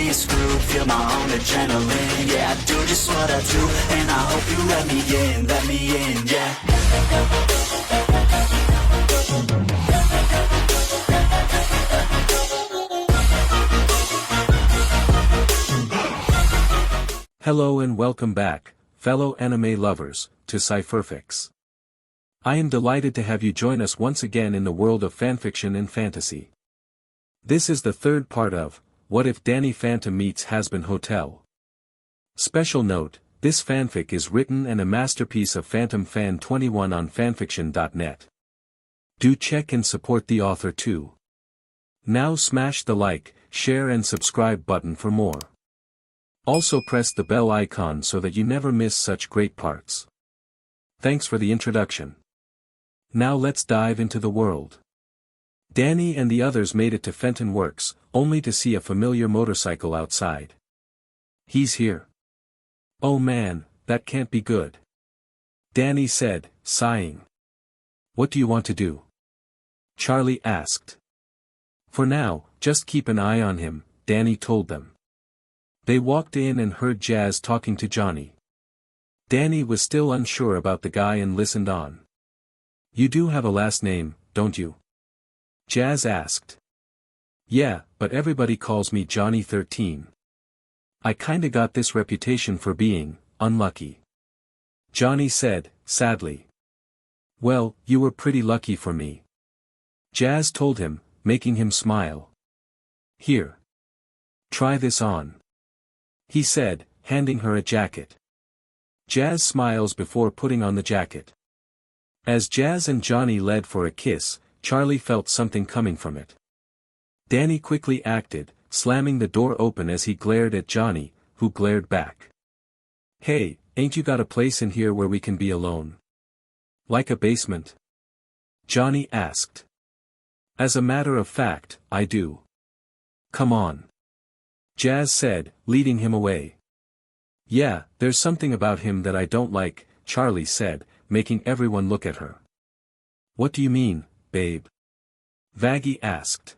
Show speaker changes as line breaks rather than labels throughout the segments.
me a screw, feel my own adrenaline. Yeah, I do just what I do, and I hope you let me in, yeah.
Hello and welcome back, fellow anime lovers, to Cypherfics. I am delighted to have you join us once again in the world of fanfiction and fantasy. This is the third part of, What If Danny Phantom Meets Hazbinhotel? Special note, this fanfic is written and a masterpiece of Phantom Fan 21 on FANFICTIONnet. Do check and support the author too. Now smash the like, share and subscribe button for more. Also press the bell icon so that you never miss such great parts. Thanks for the introduction. Now let's dive into the world. Danny and the others made it to Fenton Works, only to see a familiar motorcycle outside. He's here. Oh man, that can't be good. Danny said, sighing. What do you want to do? Charlie asked. For now, just keep an eye on him, Danny told them. They walked in and heard Jazz talking to Johnny. Danny was still unsure about the guy and listened on. You do have a last name, don't you? Jazz asked. Yeah, but everybody calls me Johnny 13. I kinda got this reputation for being unlucky. Johnny said, sadly. Well, you were pretty lucky for me. Jazz told him, making him smile. Here. Try this on. He said, handing her a jacket. Jazz smiles before putting on the jacket. As Jazz and Johnny led for a kiss, Charlie felt something coming from it. Danny quickly acted, slamming the door open as he glared at Johnny, who glared back. Hey, ain't you got a place in here where we can be alone? Like a basement? Johnny asked. As a matter of fact, I do. Come on. Jazz said, leading him away. Yeah, there's something about him that I don't like, Charlie said, making everyone look at her. What do you mean, babe? Vaggie asked.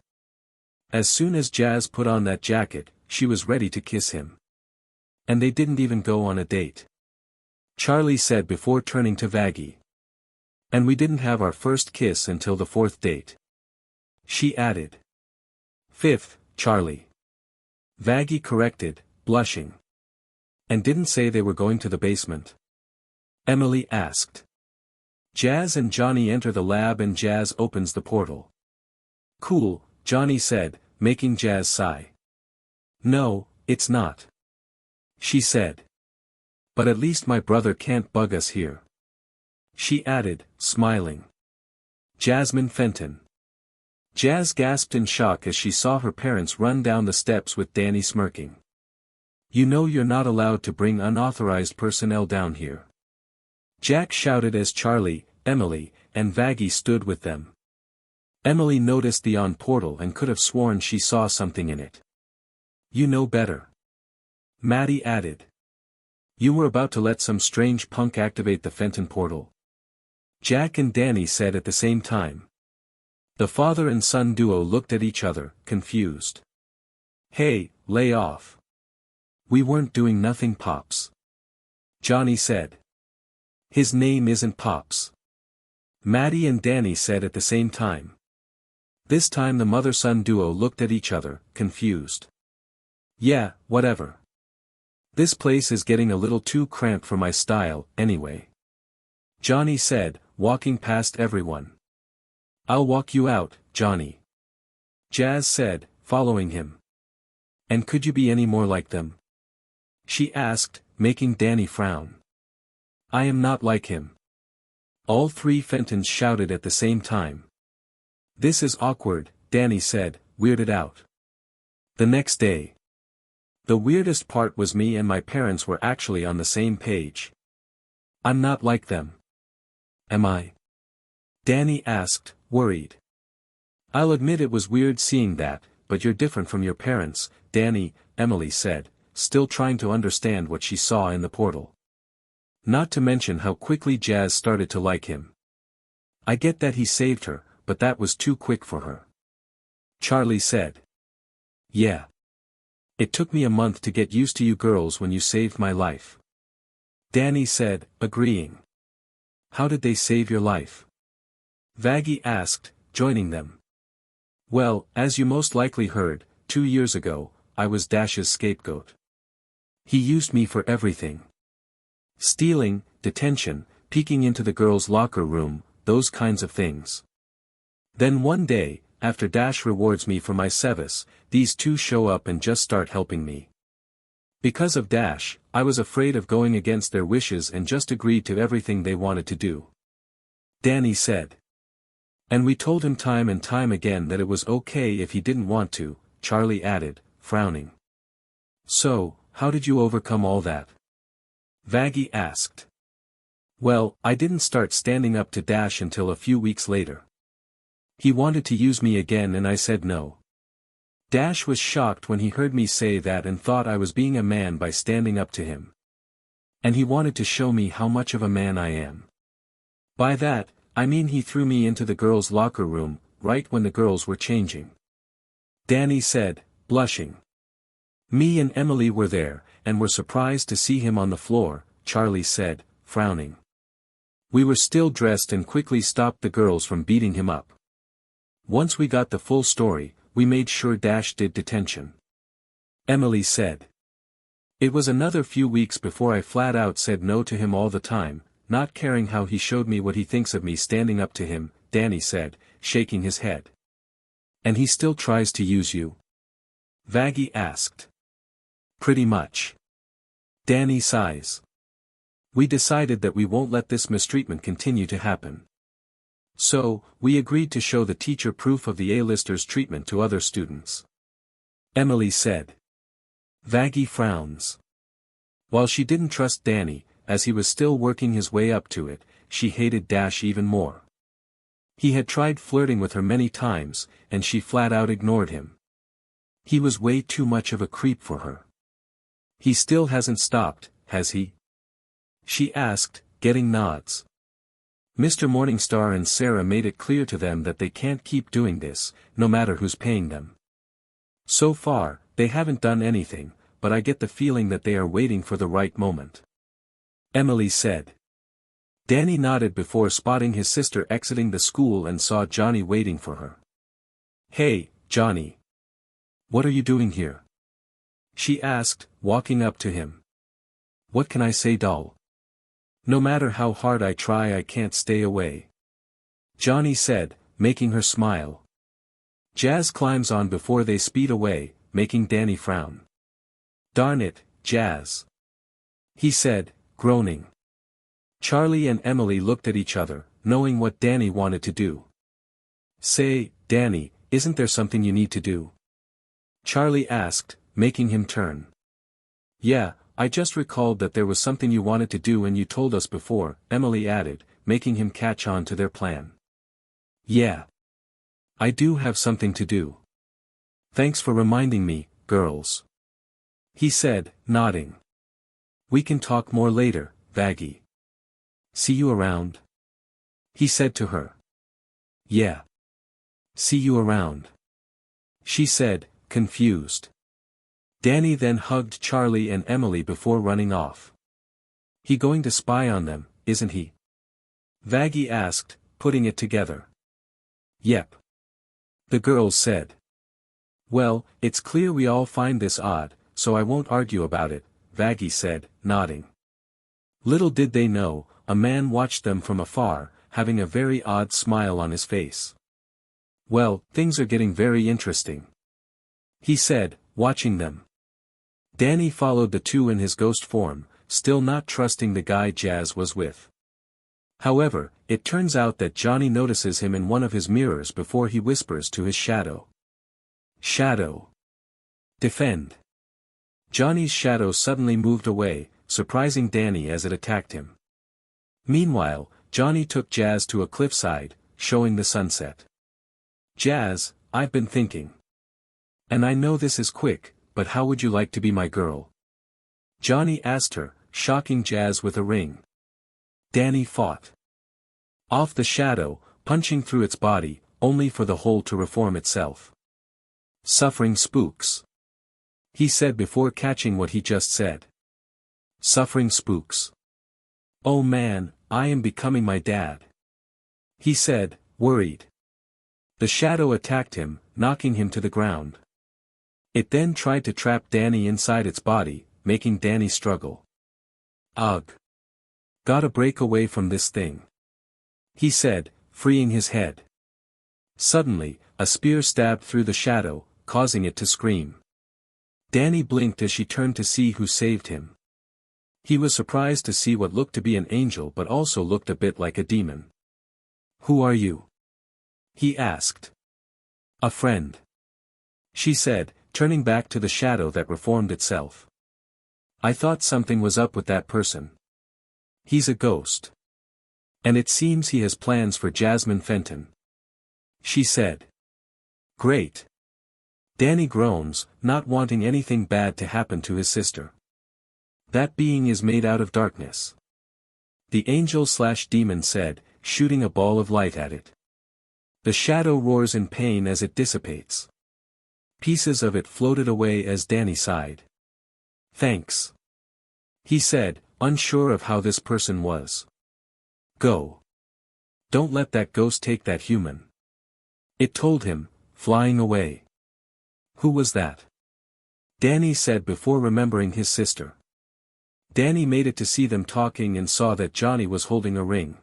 As soon as Jazz put on that jacket, she was ready to kiss him. And they didn't even go on a date. Charlie said before turning to Vaggie. And we didn't have our first kiss until the fourth date. She added. Fifth, Charlie. Vaggie corrected, blushing. And didn't say they were going to the basement? Emily asked. Jazz and Johnny enter the lab and Jazz opens the portal. Cool, Johnny said, making Jazz sigh. No, it's not. She said. But at least my brother can't bug us here. She added, smiling. Jasmine Fenton. Jazz gasped in shock as she saw her parents run down the steps with Danny smirking. You know you're not allowed to bring unauthorized personnel down here. Jack shouted as Charlie, Emily, and Vaggie stood with them. Emily noticed the on portal and could have sworn she saw something in it. You know better. Maddie added. You were about to let some strange punk activate the Fenton portal. Jack and Danny said at the same time. The father and son duo looked at each other, confused. Hey, lay off. We weren't doing nothing, Pops. Johnny said. His name isn't Pops. Maddie and Danny said at the same time. This time the mother-son duo looked at each other, confused. Yeah, whatever. This place is getting a little too cramped for my style, anyway. Johnny said, walking past everyone. I'll walk you out, Johnny. Jazz said, following him. And could you be any more like them? She asked, making Danny frown. I am not like him. All three Fentons shouted at the same time. This is awkward, Danny said, weirded out. The next day. The weirdest part was me and my parents were actually on the same page. I'm not like them. Am I? Danny asked, worried. I'll admit it was weird seeing that, but you're different from your parents, Danny, Emily said, still trying to understand what she saw in the portal. Not to mention how quickly Jazz started to like him. I get that he saved her, but that was too quick for her. Charlie said. Yeah. It took me a month to get used to you girls when you saved my life. Danny said, agreeing. How did they save your life? Vaggie asked, joining them. Well, as you most likely heard, 2 years ago, I was Dash's scapegoat. He used me for everything. Stealing, detention, peeking into the girls' locker room, those kinds of things. Then one day, after Dash rewards me for my service, these two show up and just start helping me. Because of Dash, I was afraid of going against their wishes and just agreed to everything they wanted to do. Danny said. And we told him time and time again that it was okay if he didn't want to, Charlie added, frowning. So, how did you overcome all that? Vaggie asked. Well, I didn't start standing up to Dash until a few weeks later. He wanted to use me again and I said no. Dash was shocked when he heard me say that and thought I was being a man by standing up to him. And he wanted to show me how much of a man I am. By that, I mean he threw me into the girls' locker room, right when the girls were changing. Danny said, blushing. Me and Emily were there, and were surprised to see him on the floor, Charlie said, frowning. We were still dressed and quickly stopped the girls from beating him up. Once we got the full story, we made sure Dash did detention. Emily said. It was another few weeks before I flat out said no to him all the time, not caring how he showed me what he thinks of me standing up to him, Danny said, shaking his head. And he still tries to use you? Vaggie asked. Pretty much. Danny sighs. We decided that we won't let this mistreatment continue to happen. So, we agreed to show the teacher proof of the A-listers' treatment to other students. Emily said. Vaggie frowns. While she didn't trust Danny, as he was still working his way up to it, she hated Dash even more. He had tried flirting with her many times, and she flat out ignored him. He was way too much of a creep for her. He still hasn't stopped, has he? She asked, getting nods. Mr. Morningstar and Sarah made it clear to them that they can't keep doing this, no matter who's paying them. So far, they haven't done anything, but I get the feeling that they are waiting for the right moment. Emily said. Danny nodded before spotting his sister exiting the school and saw Johnny waiting for her. Hey, Johnny. What are you doing here? She asked, walking up to him. What can I say, doll? No matter how hard I try, I can't stay away. Johnny said, making her smile. Jazz climbs on before they speed away, making Danny frown. Darn it, Jazz. He said, groaning. Charlie and Emily looked at each other, knowing what Danny wanted to do. Say, Danny, isn't there something you need to do? Charlie asked, making him turn. Yeah, I just recalled that there was something you wanted to do and you told us before, Emily added, making him catch on to their plan. Yeah. I do have something to do. Thanks for reminding me, girls. He said, nodding. We can talk more later, Vaggie. See you around? He said to her. Yeah. See you around. She said, confused. Danny then hugged Charlie and Emily before running off. He going to spy on them, isn't he? Vaggie asked, putting it together. Yep. The girls said. Well, it's clear we all find this odd, so I won't argue about it, Vaggie said, nodding. Little did they know, a man watched them from afar, having a very odd smile on his face. Well, things are getting very interesting. He said, watching them. Danny followed the two in his ghost form, still not trusting the guy Jazz was with. However, it turns out that Johnny notices him in one of his mirrors before he whispers to his shadow. Shadow. Defend. Johnny's shadow suddenly moved away, surprising Danny as it attacked him. Meanwhile, Johnny took Jazz to a cliffside, showing the sunset. Jazz, I've been thinking. And I know this is quick, but how would you like to be my girl? Johnny asked her, shocking Jazz with a ring. Danny fought. Off the shadow, punching through its body, only for the hole to reform itself. Suffering spooks. he said before catching what he just said. Suffering spooks. Oh man, I am becoming my dad. He said, worried. The shadow attacked him, knocking him to the ground. It then tried to trap Danny inside its body, making Danny struggle. Ugh. Gotta break away from this thing. He said, freeing his head. Suddenly, a spear stabbed through the shadow, causing it to scream. Danny blinked as she turned to see who saved him. He was surprised to see what looked to be an angel but also looked a bit like a demon. Who are you? He asked. A friend. She said, turning back to the shadow that reformed itself. I thought something was up with that person. He's a ghost. And it seems he has plans for Jasmine Fenton. She said. Great. Danny groans, not wanting anything bad to happen to his sister. That being is made out of darkness. The angel/demon said, shooting a ball of light at it. The shadow roars in pain as it dissipates. Pieces of it floated away as Danny sighed. Thanks. He said, unsure of how this person was. Go. Don't let that ghost take that human. It told him, flying away. Who was that? Danny said before remembering his sister. Danny made it to see them talking and saw that Johnny was holding a ring.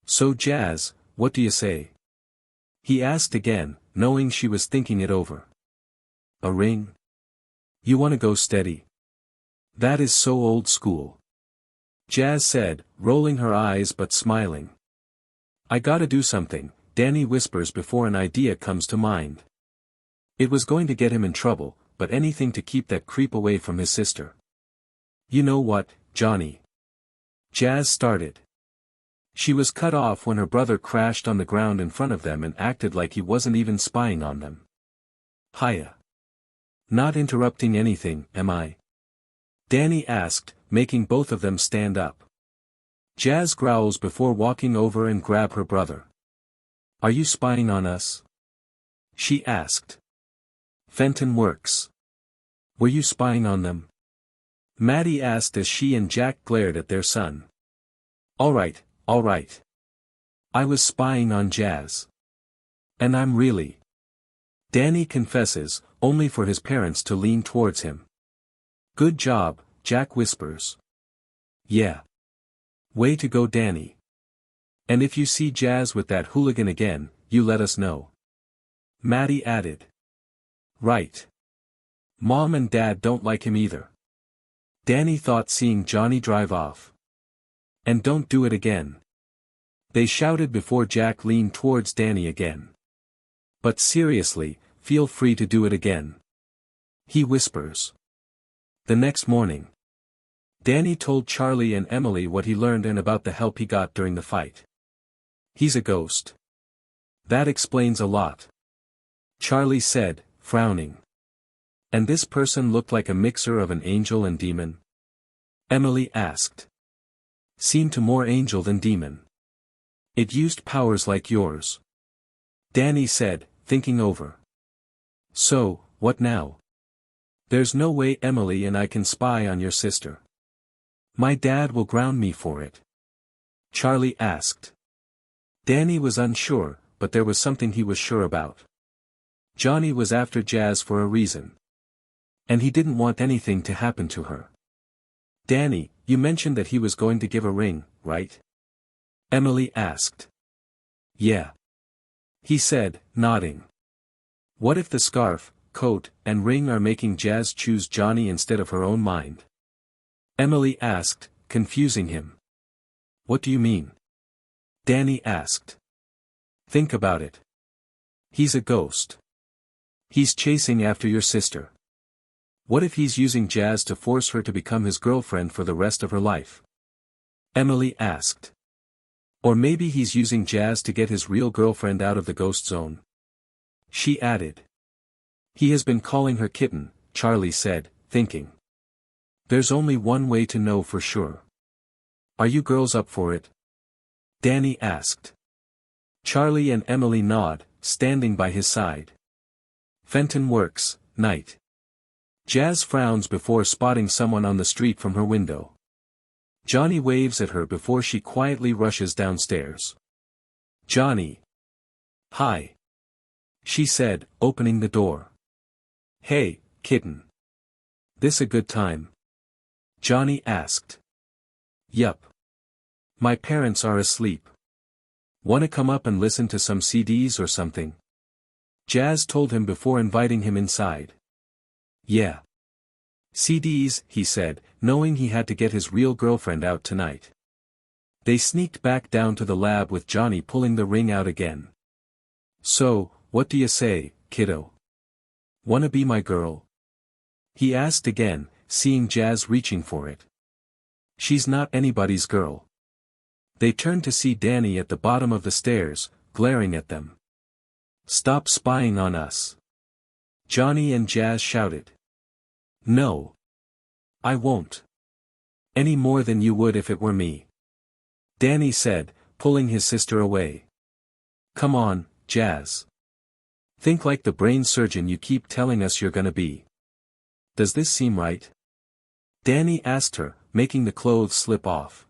So Jazz, what do you say? He asked again, knowing she was thinking it over. A ring? You wanna go steady? That is so old school. Jazz said, rolling her eyes but smiling. I gotta do something, Danny whispers before an idea comes to mind. It was going to get him in trouble, but anything to keep that creep away from his sister. You know what, Johnny? Jazz started. She was cut off when her brother crashed on the ground in front of them and acted like he wasn't even spying on them. Hiya. Not interrupting anything, am I? Danny asked, making both of them stand up. Jazz growls before walking over and grab her brother. Are you spying on us? She asked. Fenton works. Were you spying on them? Maddie asked as she and Jack glared at their son. Alright. I was spying on Jazz. And I'm really. Danny confesses, only for his parents to lean towards him. Good job, Jack whispers. Yeah. Way to go, Danny. And if you see Jazz with that hooligan again, you let us know. Maddie added. Right. Mom and Dad don't like him either. Danny thought seeing Johnny drive off. And don't do it again. They shouted before Jack leaned towards Danny again. But seriously, feel free to do it again. He whispers. The next morning. Danny told Charlie and Emily what he learned and about the help he got during the fight. He's a ghost. That explains a lot. Charlie said, frowning. And this person looked like a mixer of an angel and demon? Emily asked. Seemed to more angel than demon. It used powers like yours. Danny said, thinking over. So, what now? There's no way Emily and I can spy on your sister. My dad will ground me for it. Charlie asked. Danny was unsure, but there was something he was sure about. Johnny was after Jazz for a reason. And he didn't want anything to happen to her. Danny, you mentioned that he was going to give a ring, right? Emily asked. Yeah. He said, nodding. What if the scarf, coat, and ring are making Jazz choose Johnny instead of her own mind? Emily asked, confusing him. What do you mean? Danny asked. Think about it. He's a ghost. He's chasing after your sister. What if he's using Jazz to force her to become his girlfriend for the rest of her life? Emily asked. Or maybe he's using Jazz to get his real girlfriend out of the ghost zone. She added. He has been calling her kitten, Charlie said, thinking. There's only one way to know for sure. Are you girls up for it? Danny asked. Charlie and Emily nod, standing by his side. Fenton works, night. Jazz frowns before spotting someone on the street from her window. Johnny waves at her before she quietly rushes downstairs. Johnny. Hi. She said, opening the door. Hey, kitten. This a good time? Johnny asked. Yup. My parents are asleep. Wanna come up and listen to some CDs or something? Jazz told him before inviting him inside. Yeah. CDs, he said, knowing he had to get his real girlfriend out tonight. They sneaked back down to the lab with Johnny pulling the ring out again. So, what do you say, kiddo? Wanna be my girl? He asked again, seeing Jazz reaching for it. She's not anybody's girl. They turned to see Danny at the bottom of the stairs, glaring at them. Stop spying on us. Johnny and Jazz shouted. No. I won't. Any more than you would if it were me. Danny said, pulling his sister away. Come on, Jazz. Think like the brain surgeon you keep telling us you're gonna be. Does this seem right? Danny asked her, making the clothes slip off.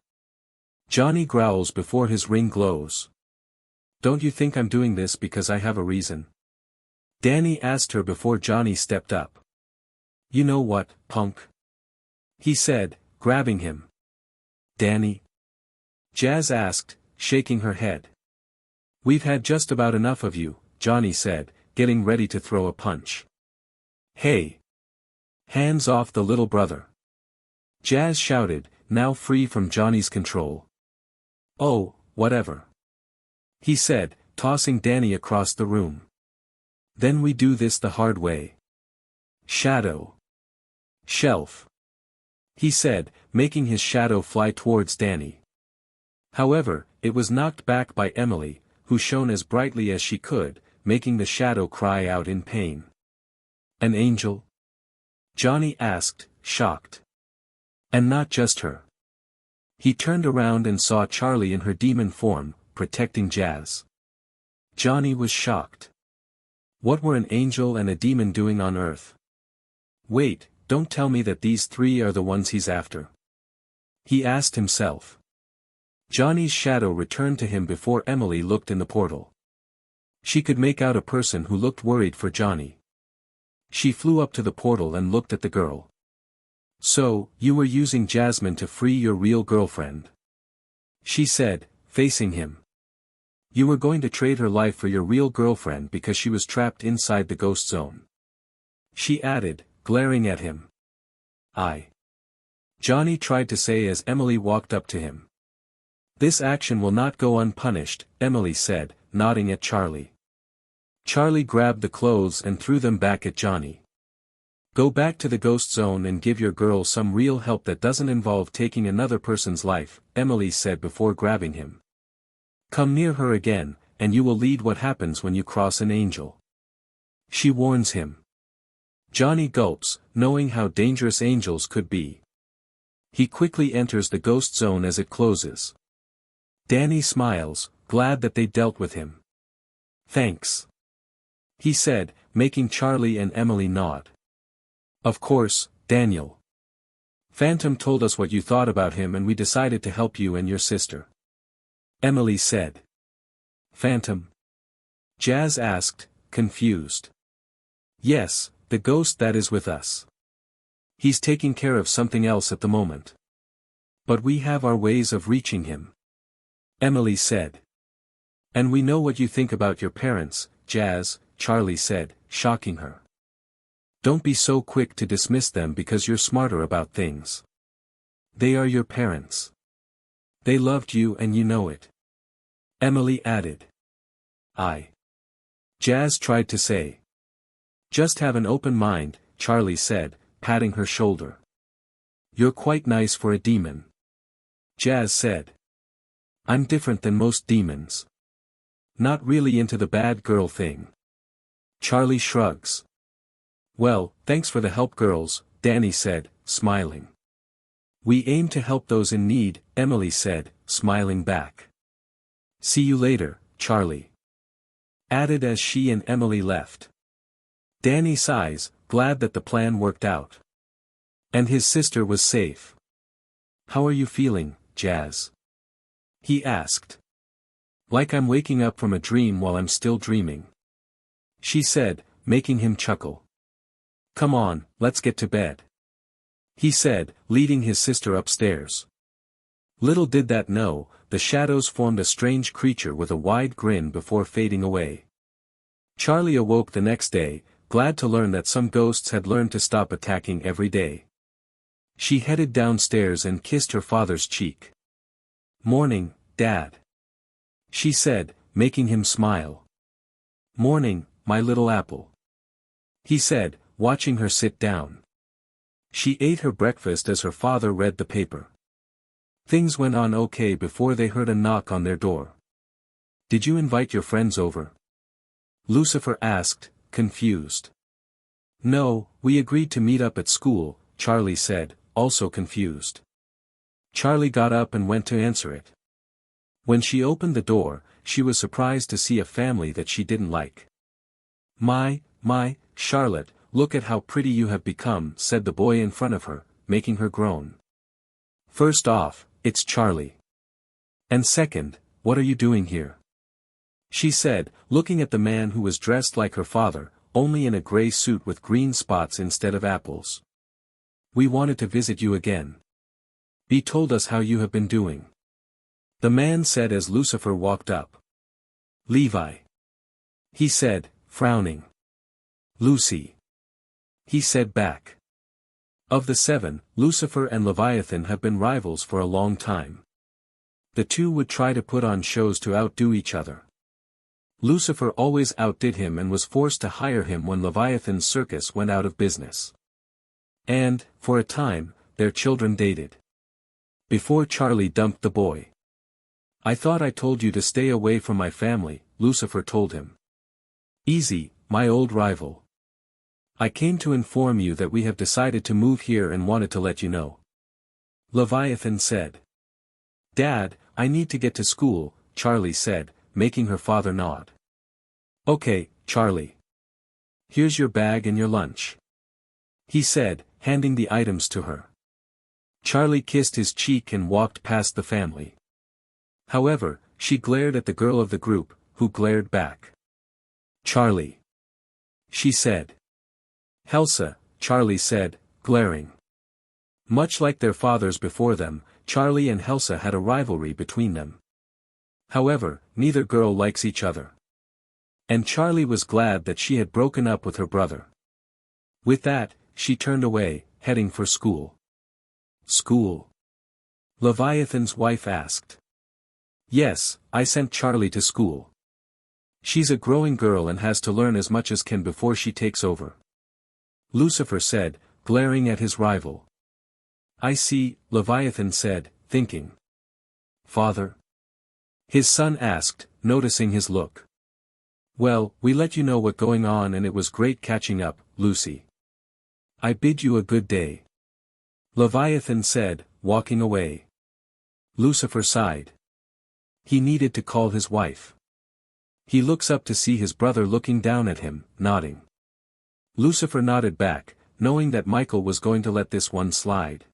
Johnny growls before his ring glows. Don't you think I'm doing this because I have a reason? Danny asked her before Johnny stepped up. You know what, punk? He said, grabbing him. Danny? Jazz asked, shaking her head. We've had just about enough of you, Johnny said, getting ready to throw a punch. Hey! Hands off the little brother! Jazz shouted, now free from Johnny's control. Oh, whatever. He said, tossing Danny across the room. Then we do this the hard way. Shadow. Shelf. He said, making his shadow fly towards Danny. However, it was knocked back by Emily, who shone as brightly as she could, making the shadow cry out in pain. An angel? Johnny asked, shocked. And not just her. He turned around and saw Charlie in her demon form, protecting Jazz. Johnny was shocked. What were an angel and a demon doing on Earth? Wait, don't tell me that these three are the ones he's after. He asked himself. Johnny's shadow returned to him before Emily looked in the portal. She could make out a person who looked worried for Johnny. She flew up to the portal and looked at the girl. So, you were using Jasmine to free your real girlfriend? She said, facing him. You were going to trade her life for your real girlfriend because she was trapped inside the ghost zone. She added, glaring at him. Johnny tried to say as Emily walked up to him. This action will not go unpunished, Emily said, nodding at Charlie. Charlie grabbed the clothes and threw them back at Johnny. Go back to the ghost zone and give your girl some real help that doesn't involve taking another person's life, Emily said before grabbing him. Come near her again, and you will lead what happens when you cross an angel. She warns him. Johnny gulps, knowing how dangerous angels could be. He quickly enters the ghost zone as it closes. Danny smiles, glad that they dealt with him. Thanks. He said, making Charlie and Emily nod. Of course, Daniel. Phantom told us what you thought about him and we decided to help you and your sister. Emily said. Phantom? Jazz asked, confused. Yes, the ghost that is with us. He's taking care of something else at the moment. But we have our ways of reaching him. Emily said. And we know what you think about your parents, Jazz, Charlie said, shocking her. Don't be so quick to dismiss them because you're smarter about things. They are your parents. They loved you and you know it. Emily added. Jazz tried to say. Just have an open mind, Charlie said, patting her shoulder. You're quite nice for a demon. Jazz said. I'm different than most demons. Not really into the bad girl thing. Charlie shrugs. Well, thanks for the help girls, Danny said, smiling. We aim to help those in need, Emily said, smiling back. See you later, Charlie. Added as she and Emily left. Danny sighs, glad that the plan worked out. And his sister was safe. "How are you feeling, Jazz?" he asked. "Like I'm waking up from a dream while I'm still dreaming," she said, making him chuckle. "Come on, let's get to bed," he said, leading his sister upstairs. Little did that know, the shadows formed a strange creature with a wide grin before fading away. Charlie awoke the next day, glad to learn that some ghosts had learned to stop attacking every day. She headed downstairs and kissed her father's cheek. "Morning, Dad," she said, making him smile. "Morning, my little apple," he said, watching her sit down. She ate her breakfast as her father read the paper. Things went on okay before they heard a knock on their door. "Did you invite your friends over?" Lucifer asked, confused. "No, we agreed to meet up at school," Charlie said, also confused. Charlie got up and went to answer it. When she opened the door, she was surprised to see a family that she didn't like. My, Charlotte, look at how pretty you have become," said the boy in front of her, making her groan. "First off, it's Charlie. And second, what are you doing here?" she said, looking at the man who was dressed like her father, only in a gray suit with green spots instead of apples. "We wanted to visit you again. He told us how you have been doing," the man said as Lucifer walked up. "Levi," he said, frowning. "Lucy," he said back. Of the 7, Lucifer and Leviathan have been rivals for a long time. The two would try to put on shows to outdo each other. Lucifer always outdid him and was forced to hire him when Leviathan's circus went out of business. And, for a time, their children dated. Before Charlie dumped the boy. "I thought I told you to stay away from my family," Lucifer told him. "Easy, my old rival. I came to inform you that we have decided to move here and wanted to let you know," Leviathan said. "Dad, I need to get to school," Charlie said, making her father nod. "Okay, Charlie. Here's your bag and your lunch," he said, handing the items to her. Charlie kissed his cheek and walked past the family. However, she glared at the girl of the group, who glared back. "Charlie," she said. "Helsa," Charlie said, glaring. Much like their fathers before them, Charlie and Helsa had a rivalry between them. However, neither girl likes each other. And Charlie was glad that she had broken up with her brother. With that, she turned away, heading for school. "School?" Leviathan's wife asked. "Yes, I sent Charlie to school. She's a growing girl and has to learn as much as can before she takes over," Lucifer said, glaring at his rival. "I see," Leviathan said, thinking. "Father?" his son asked, noticing his look. "Well, we let you know what's going on and it was great catching up, Lucy. I bid you a good day," Leviathan said, walking away. Lucifer sighed. He needed to call his wife. He looks up to see his brother looking down at him, nodding. Lucifer nodded back, knowing that Michael was going to let this one slide.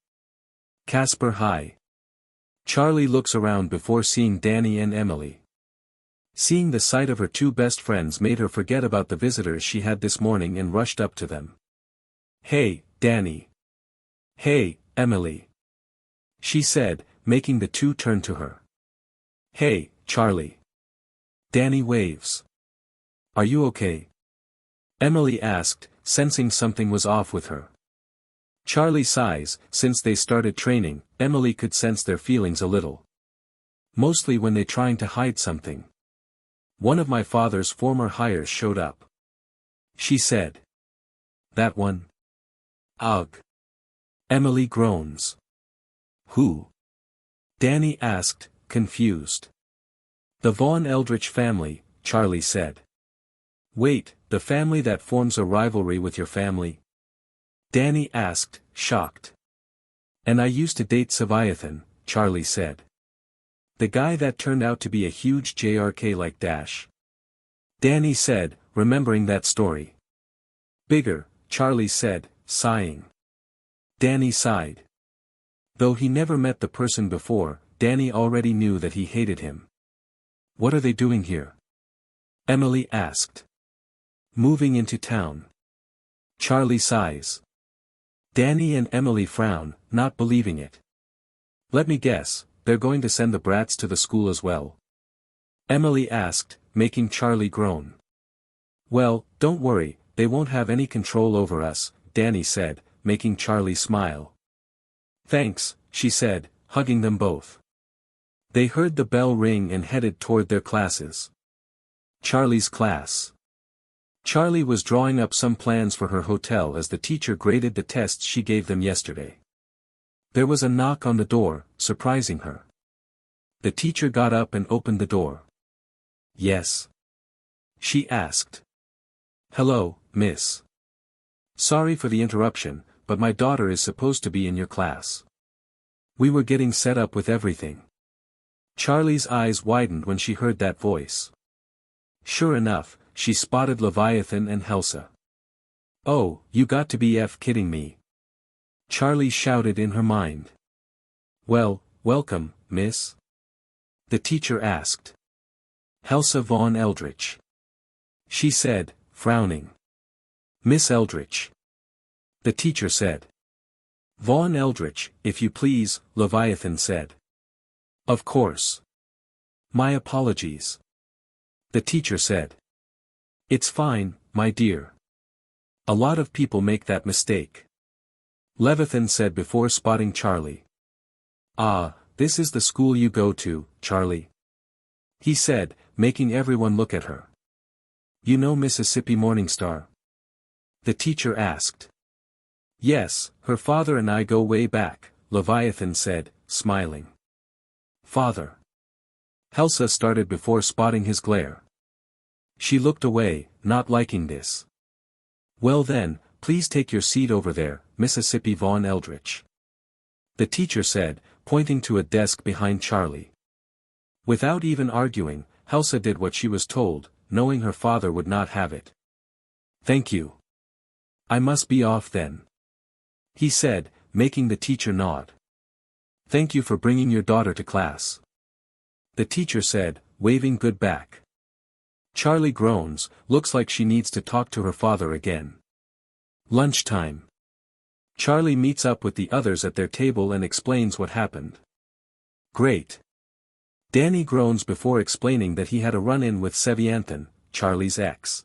"Casper, hi." Charlie looks around before seeing Danny and Emily. Seeing the sight of her two best friends made her forget about the visitors she had this morning and rushed up to them. "Hey, Danny." "Hey, Emily," she said, making the two turn to her. "Hey, Charlie." Danny waves. "Are you okay?" Emily asked, sensing something was off with her. Charlie sighs. Since they started training, Emily could sense their feelings a little. Mostly when they trying to hide something. "One of my father's former hires showed up," she said. "That one?" "Ugh." Emily groans. "Who?" Danny asked, confused. "The Von Eldrich family," Charlie said. "Wait, the family that forms a rivalry with your family?" Danny asked, shocked. "And I used to date Leviathan," Charlie said. "The guy that turned out to be a huge JRK like Dash." Danny said, remembering that story. "Bigger," Charlie said, sighing. Danny sighed. Though he never met the person before, Danny already knew that he hated him. What are they doing here? Emily asked. Moving into town. Charlie sighs. Danny and Emily frown, not believing it. Let me guess, they're going to send the brats to the school as well. Emily asked, making Charlie groan. Well, don't worry, they won't have any control over us, Danny said, making Charlie smile. Thanks, she said, hugging them both. They heard the bell ring and headed toward their classes. Charlie's class. Charlie was drawing up some plans for her hotel as the teacher graded the tests she gave them yesterday. There was a knock on the door, surprising her. The teacher got up and opened the door. Yes? She asked. Hello, miss. Sorry for the interruption, but my daughter is supposed to be in your class. We were getting set up with everything. Charlie's eyes widened when she heard that voice. Sure enough, she spotted Leviathan and Helsa. Oh, you got to be kidding me. Charlie shouted in her mind. Well, welcome, miss. The teacher asked. Helsa von Eldrich. She said, frowning. Miss Eldrich. The teacher said. Von Eldrich, if you please, Leviathan said. Of course. My apologies. The teacher said. It's fine, my dear. A lot of people make that mistake. Leviathan said before spotting Charlie. Ah, this is the school you go to, Charlie. He said, making everyone look at her. You know Mississippi Morningstar? The teacher asked. Yes, her father and I go way back, Leviathan said, smiling. Father. Helsa started before spotting his glare. She looked away, not liking this. Well then, please take your seat over there, Mississippi von Eldrich. The teacher said, pointing to a desk behind Charlie. Without even arguing, Helsa did what she was told, knowing her father would not have it. Thank you. I must be off then. He said, making the teacher nod. Thank you for bringing your daughter to class. The teacher said, waving good back. Charlie groans, looks like she needs to talk to her father again. Lunchtime. Charlie meets up with the others at their table and explains what happened. Great. Danny groans before explaining that he had a run-in with Sevianthan, Charlie's ex.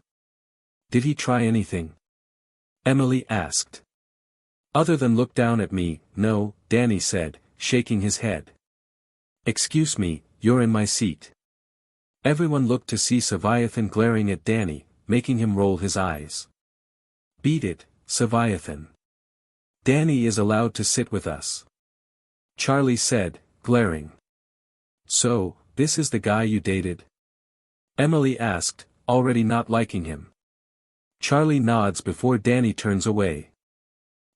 Did he try anything? Emily asked. Other than look down at me, no, Danny said, shaking his head. Excuse me, you're in my seat. Everyone looked to see Seviathan glaring at Danny, making him roll his eyes. Beat it, Seviathan. Danny is allowed to sit with us. Charlie said, glaring. So, this is the guy you dated? Emily asked, already not liking him. Charlie nods before Danny turns away.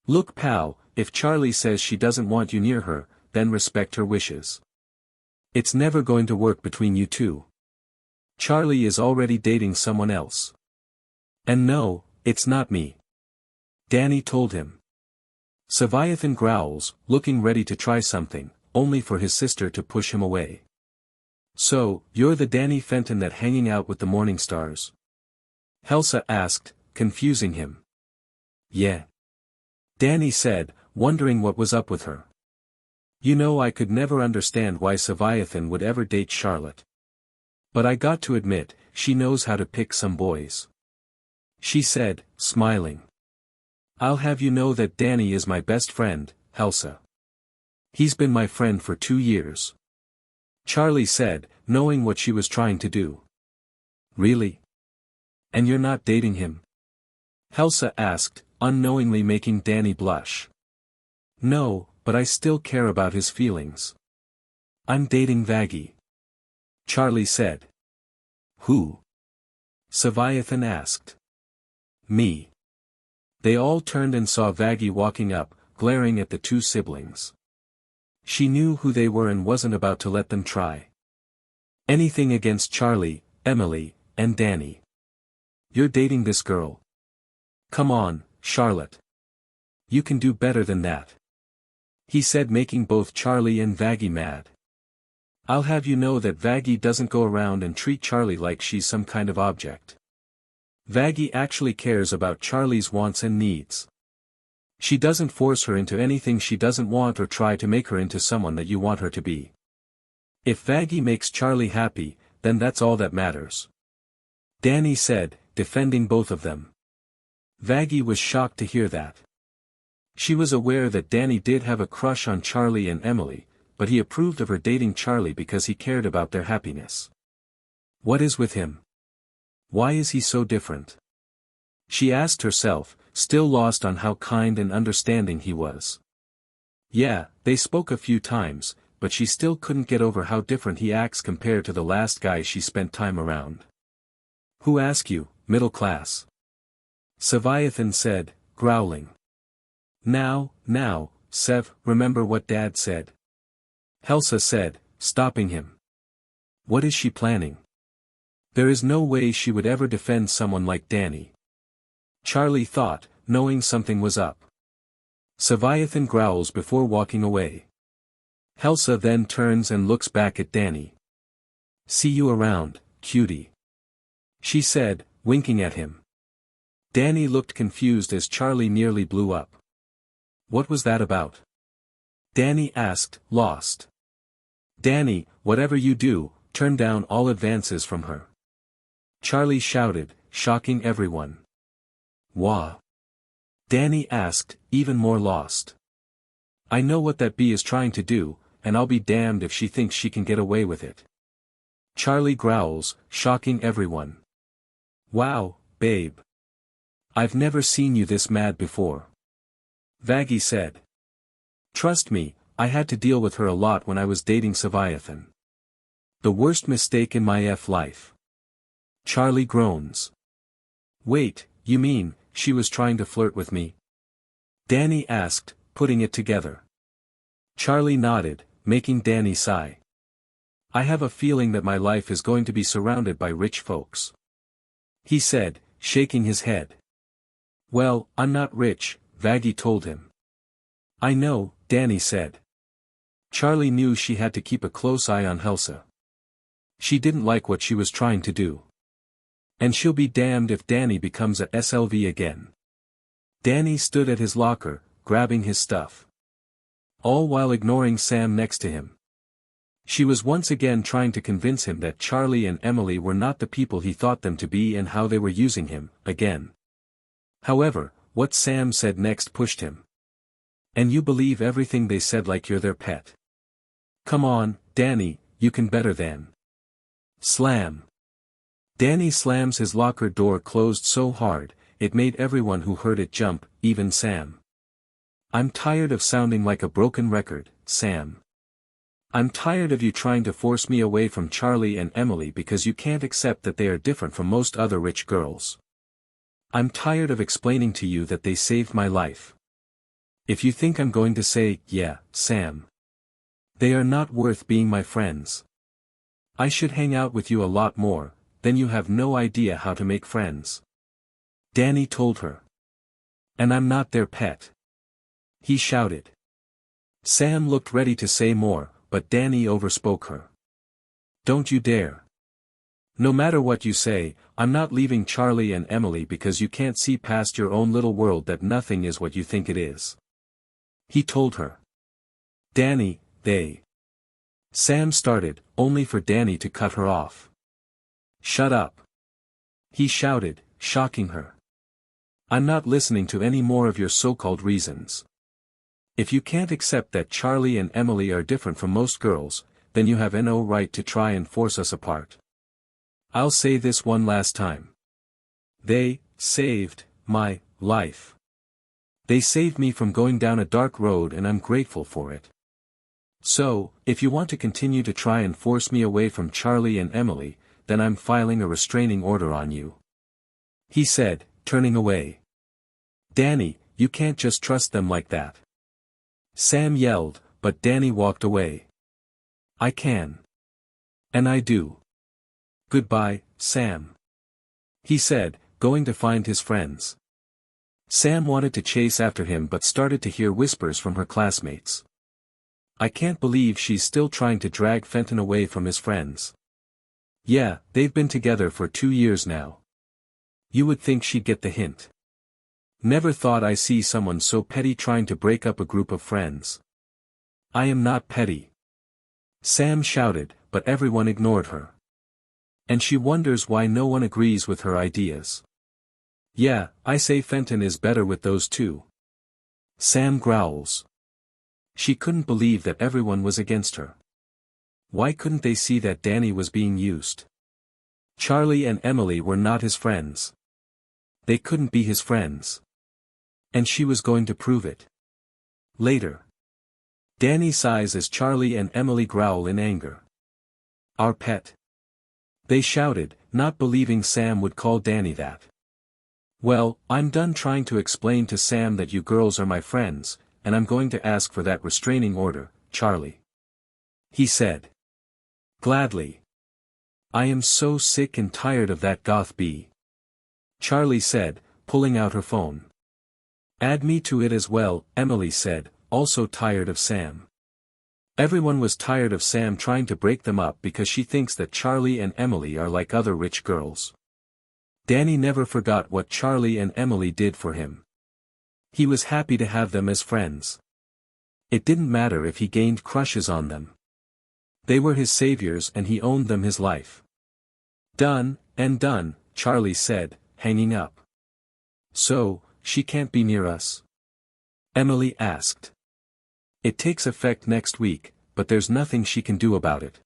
Look pal, if Charlie says she doesn't want you near her, then respect her wishes. It's never going to work between you two. Charlie is already dating someone else. And no, it's not me. Danny told him. Seviathan growls, looking ready to try something, only for his sister to push him away. So, you're the Danny FANFICTIONnet hanging out with the Morningstars? Helsa asked, confusing him. Yeah. Danny said, wondering what was up with her. You know, I could never understand why Seviathan would ever date Charlotte. But I got to admit, she knows how to pick some boys. She said, smiling. I'll have you know that Danny is my best friend, Helsa. He's been my friend for 2 years. Charlie said, knowing what she was trying to do. Really? And you're not dating him? Helsa asked, unknowingly making Danny blush. No, but I still care about his feelings. I'm dating Vaggie. Charlie said. Who? Seviathan asked. Me. They all turned and saw Vaggie walking up, glaring at the two siblings. She knew who they were and wasn't about to let them try anything against Charlie, Emily, and Danny. You're dating this girl? Come on, Charlotte. You can do better than that. He said, making both Charlie and Vaggie mad. I'll have you know that Vaggie doesn't go around and treat Charlie like she's some kind of object. Vaggie actually cares about Charlie's wants and needs. She doesn't force her into anything she doesn't want or try to make her into someone that you want her to be. If Vaggie makes Charlie happy, then that's all that matters. Danny said, defending both of them. Vaggie was shocked to hear that. She was aware that Danny did have a crush on Charlie and Emily, but he approved of her dating Charlie because he cared about their happiness. What is with him? Why is he so different? She asked herself, still lost on how kind and understanding he was. Yeah, they spoke a few times, but she still couldn't get over how different he acts compared to the last guy she spent time around. Who asked you, middle class? Leviathan said, growling. Now, Sev, remember what Dad said. Helsa said, stopping him. What is she planning? There is no way she would ever defend someone like Danny. Charlie thought, knowing something was up. Leviathan growls before walking away. Helsa then turns and looks back at Danny. See you around, cutie. She said, winking at him. Danny looked confused as Charlie nearly blew up. What was that about? Danny asked, lost. Danny, whatever you do, turn down all advances from her. Charlie shouted, shocking everyone. Wah? Danny asked, even more lost. I know what that bee is trying to do, and I'll be damned if she thinks she can get away with it. Charlie growls, shocking everyone. Wow, babe. I've never seen you this mad before. Vaggie said. Trust me, I had to deal with her a lot when I was dating Leviathan. The worst mistake in my life. Charlie groans. Wait, you mean, she was trying to flirt with me? Danny asked, putting it together. Charlie nodded, making Danny sigh. I have a feeling that my life is going to be surrounded by rich folks. He said, shaking his head. Well, I'm not rich, Vaggie told him. I know, Danny said. Charlie knew she had to keep a close eye on Helsa. She didn't like what she was trying to do. And she'll be damned if Danny becomes a SLV again. Danny stood at his locker, grabbing his stuff. All while ignoring Sam next to him. She was once again trying to convince him that Charlie and Emily were not the people he thought them to be and how they were using him, again. However, what Sam said next pushed him. And you believe everything they said like you're their pet. Come on, Danny, you can better than. Slam. Danny slams his locker door closed so hard, it made everyone who heard it jump, even Sam. I'm tired of sounding like a broken record, Sam. I'm tired of you trying to force me away from Charlie and Emily because you can't accept that they are different from most other rich girls. I'm tired of explaining to you that they saved my life. If you think I'm going to say, yeah, Sam. They are not worth being my friends. I should hang out with you a lot more, then you have no idea how to make friends. Danny told her. And I'm not their pet. He shouted. Sam looked ready to say more, but Danny overspoke her. Don't you dare. No matter what you say, I'm not leaving Charlie and Emily because you can't see past your own little world that nothing is what you think it is. He told her. Danny, they. Sam started, only for Danny to cut her off. Shut up. He shouted, shocking her. I'm not listening to any more of your so-called reasons. If you can't accept that Charlie and Emily are different from most girls, then you have no right to try and force us apart. I'll say this one last time. They saved my life. They saved me from going down a dark road and I'm grateful for it. So, if you want to continue to try and force me away from Charlie and Emily, then I'm filing a restraining order on you. He said, turning away. Danny, you can't just trust them like that. Sam yelled, but Danny walked away. I can. And I do. Goodbye, Sam. He said, going to find his friends. Sam wanted to chase after him but started to hear whispers from her classmates. I can't believe she's still trying to drag Fenton away from his friends. Yeah, they've been together for 2 years now. You would think she'd get the hint. Never thought I see someone so petty trying to break up a group of friends. I am not petty. Sam shouted, but everyone ignored her. And she wonders why no one agrees with her ideas. Yeah, I say Fenton is better with those two. Sam growls. She couldn't believe that everyone was against her. Why couldn't they see that Danny was being used? Charlie and Emily were not his friends. They couldn't be his friends. And she was going to prove it. Later. Danny sighs as Charlie and Emily growl in anger. Our pet. They shouted, not believing Sam would call Danny that. Well, I'm done trying to explain to Sam that you girls are my friends, and I'm going to ask for that restraining order, Charlie. He said. Gladly. I am so sick and tired of that goth bee. Charlie said, pulling out her phone. Add me to it as well, Emily said, also tired of Sam. Everyone was tired of Sam trying to break them up because she thinks that Charlie and Emily are like other rich girls. Danny never forgot what Charlie and Emily did for him. He was happy to have them as friends. It didn't matter if he gained crushes on them. They were his saviors and he owned them his life. Done, and done, Charlie said, hanging up. So, she can't be near us? Emily asked. It takes effect next week, but there's nothing she can do about it.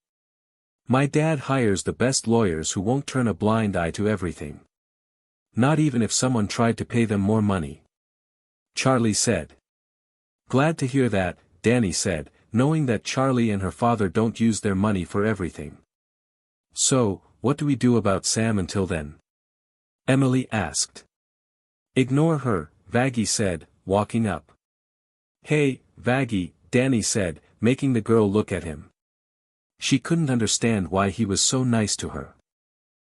My dad hires the best lawyers who won't turn a blind eye to everything. Not even if someone tried to pay them more money. Charlie said. Glad to hear that, Danny said, knowing that Charlie and her father don't use their money for everything. So, what do we do about Sam until then? Emily asked. Ignore her, Vaggie said, walking up. Hey, Vaggie, Danny said, making the girl look at him. She couldn't understand why he was so nice to her.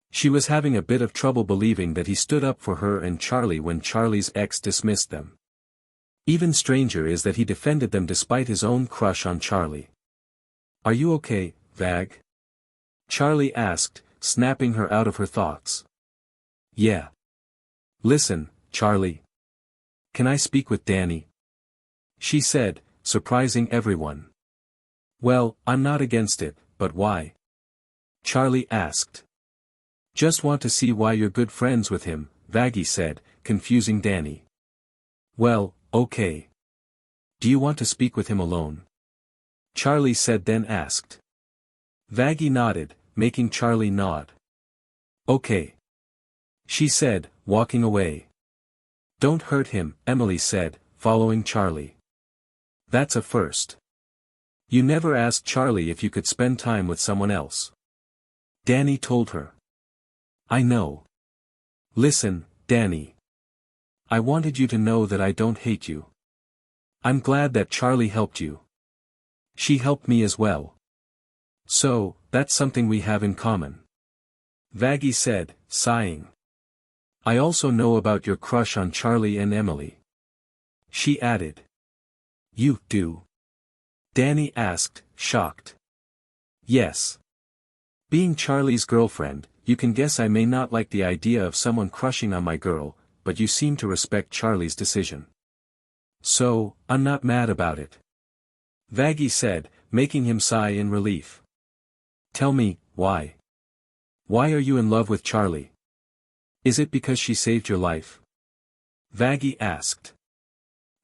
She was having a bit of trouble believing that he stood up for her and Charlie when Charlie's ex dismissed them. Even stranger is that he defended them despite his own crush on Charlie. Are you okay, Vag? Charlie asked, snapping her out of her thoughts. Yeah. Listen, Charlie. Can I speak with Danny? She said, surprising everyone. Well, I'm not against it, but why? Charlie asked. Just want to see why you're good friends with him, Vaggie said, confusing Danny. Well, okay. Do you want to speak with him alone? Charlie said then asked. Vaggie nodded, making Charlie nod. Okay. She said, walking away. Don't hurt him, Emily said, following Charlie. That's a first. You never asked Charlie if you could spend time with someone else. Danny told her. I know. Listen, Danny. I wanted you to know that I don't hate you. I'm glad that Charlie helped you. She helped me as well. So, that's something we have in common. Vaggie said, sighing. I also know about your crush on Charlie and Emily. She added. You do? Danny asked, shocked. Yes. Being Charlie's girlfriend, you can guess I may not like the idea of someone crushing on my girl, but you seem to respect Charlie's decision. So, I'm not mad about it. Vaggie said, making him sigh in relief. Tell me, why? Why are you in love with Charlie? Is it because she saved your life? Vaggie asked.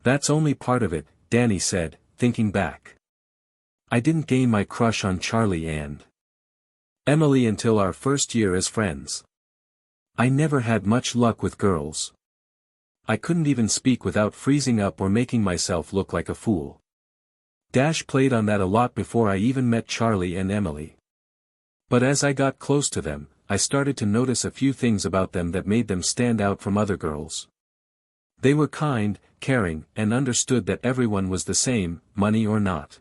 That's only part of it, Danny said, thinking back. I didn't gain my crush on Charlie and Emily until our first year as friends. I never had much luck with girls. I couldn't even speak without freezing up or making myself look like a fool. Dash played on that a lot before I even met Charlie and Emily. But as I got close to them, I started to notice a few things about them that made them stand out from other girls. They were kind, caring, and understood that everyone was the same, money or not.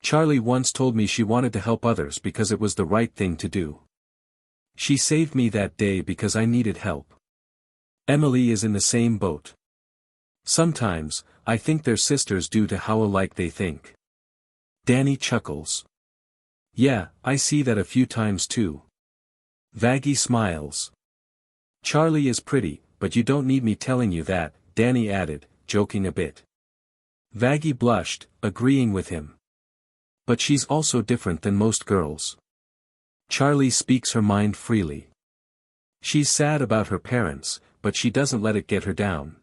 Charlie once told me she wanted to help others because it was the right thing to do. She saved me that day because I needed help. Emily is in the same boat. Sometimes, I think they're sisters due to how alike they think. Danny chuckles. Yeah, I see that a few times too. Vaggie smiles. Charlie is pretty, but you don't need me telling you that, Danny added, joking a bit. Vaggie blushed, agreeing with him. But she's also different than most girls. Charlie speaks her mind freely. She's sad about her parents, but she doesn't let it get her down.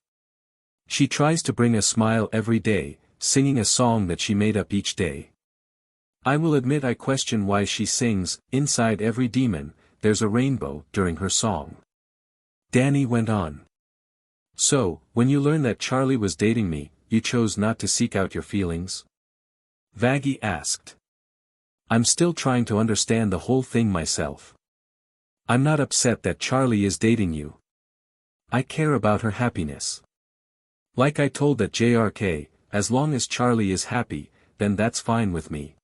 She tries to bring a smile every day, singing a song that she made up each day. I will admit I question why she sings, "Inside every demon, there's a rainbow," during her song. Danny went on. So, when you learned that Charlie was dating me, you chose not to seek out your feelings? Vaggie asked. I'm still trying to understand the whole thing myself. I'm not upset that Charlie is dating you. I care about her happiness. Like I told that JRK, as long as Charlie is happy, then that's fine with me.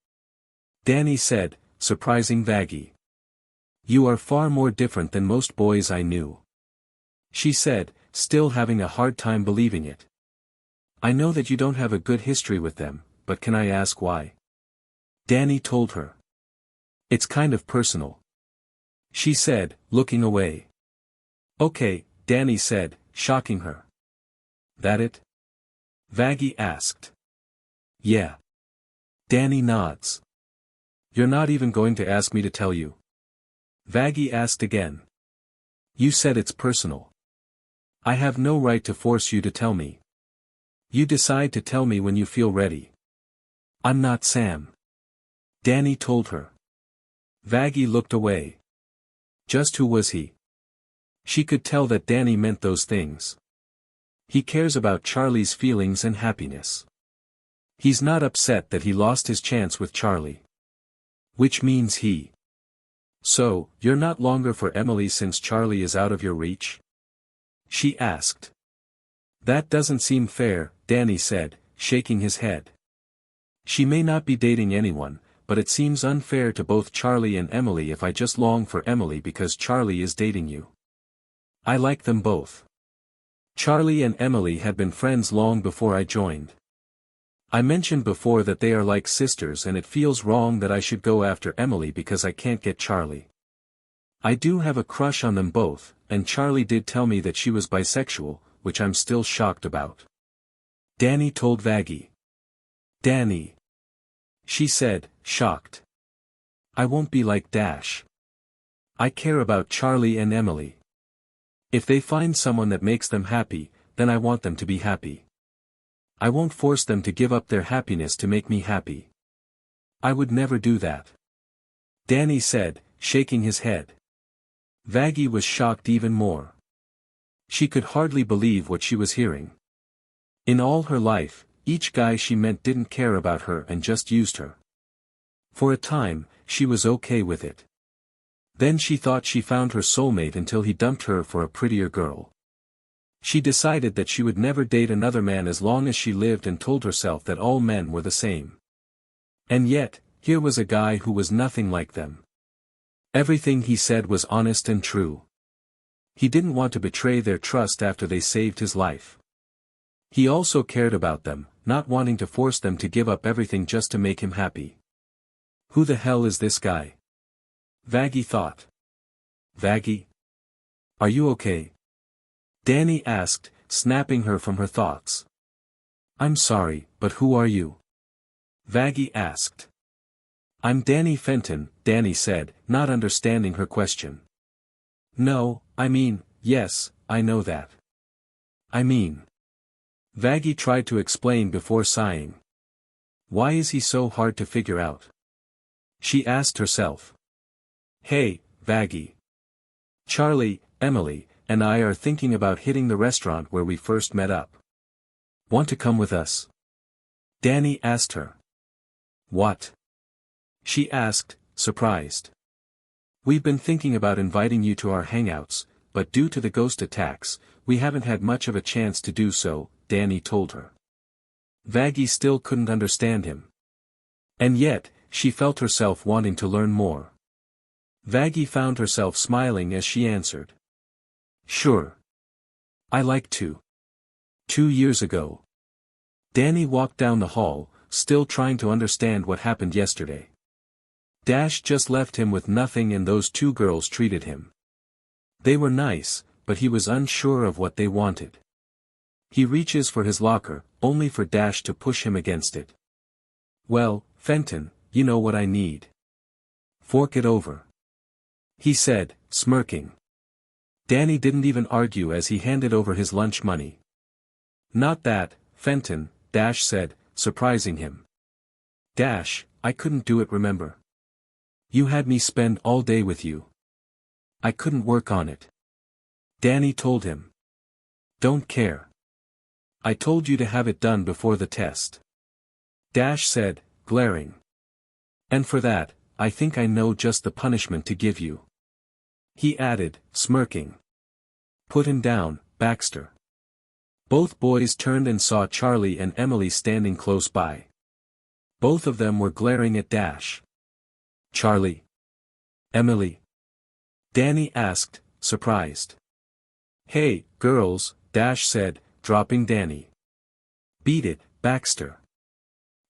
Danny said, surprising Vaggie. You are far more different than most boys I knew. She said, still having a hard time believing it. I know that you don't have a good history with them, but can I ask why? Danny told her. It's kind of personal. She said, looking away. Okay, Danny said, shocking her. That it? Vaggie asked. Yeah. Danny nods. You're not even going to ask me to tell you? Vaggie asked again. You said it's personal. I have no right to force you to tell me. You decide to tell me when you feel ready. I'm not Sam. Danny told her. Vaggie looked away. Just who was he? She could tell that Danny meant those things. He cares about Charlie's feelings and happiness. He's not upset that he lost his chance with Charlie. Which means he. So, you're not longer for Emily since Charlie is out of your reach? She asked. That doesn't seem fair, Danny said, shaking his head. She may not be dating anyone, but it seems unfair to both Charlie and Emily if I just long for Emily because Charlie is dating you. I like them both. Charlie and Emily had been friends long before I joined. I mentioned before that they are like sisters and it feels wrong that I should go after Emily because I can't get Charlie. I do have a crush on them both, and Charlie did tell me that she was bisexual, which I'm still shocked about. Danny told Vaggie. Danny. She said, shocked. I won't be like Dash. I care about Charlie and Emily. If they find someone that makes them happy, then I want them to be happy. I won't force them to give up their happiness to make me happy. I would never do that. Danny said, shaking his head. Vaggie was shocked even more. She could hardly believe what she was hearing. In all her life, each guy she met didn't care about her and just used her. For a time, she was okay with it. Then she thought she found her soulmate until he dumped her for a prettier girl. She decided that she would never date another man as long as she lived and told herself that all men were the same. And yet, here was a guy who was nothing like them. Everything he said was honest and true. He didn't want to betray their trust after they saved his life. He also cared about them, not wanting to force them to give up everything just to make him happy. Who the hell is this guy? Vaggie thought. Vaggie? Are you okay? Danny asked, snapping her from her thoughts. I'm sorry, but who are you? Vaggie asked. I'm Danny Fenton, Danny said, not understanding her question. No, I mean, yes, I know that. I mean. Vaggie tried to explain before sighing. Why is he so hard to figure out? She asked herself. Hey, Vaggie. Charlie, Emily, and I are thinking about hitting the restaurant where we first met up. Want to come with us? Danny asked her. What? She asked, surprised. We've been thinking about inviting you to our hangouts, but due to the ghost attacks, we haven't had much of a chance to do so, Danny told her. Vaggie still couldn't understand him. And yet, she felt herself wanting to learn more. Vaggie found herself smiling as she answered. Sure. I like to. 2 years ago. Danny walked down the hall, still trying to understand what happened yesterday. Dash just left him with nothing and those two girls treated him. They were nice, but he was unsure of what they wanted. He reaches for his locker, only for Dash to push him against it. Well, Fenton, you know what I need. Fork it over. He said, smirking. Danny didn't even argue as he handed over his lunch money. Not that, Fenton, Dash said, surprising him. Dash, I couldn't do it, remember? You had me spend all day with you. I couldn't work on it. Danny told him. Don't care. I told you to have it done before the test. Dash said, glaring. And for that, I think I know just the punishment to give you. He added, smirking. Put him down, Baxter. Both boys turned and saw Charlie and Emily standing close by. Both of them were glaring at Dash. Charlie? Emily? Danny asked, surprised. Hey, girls, Dash said, dropping Danny. Beat it, Baxter.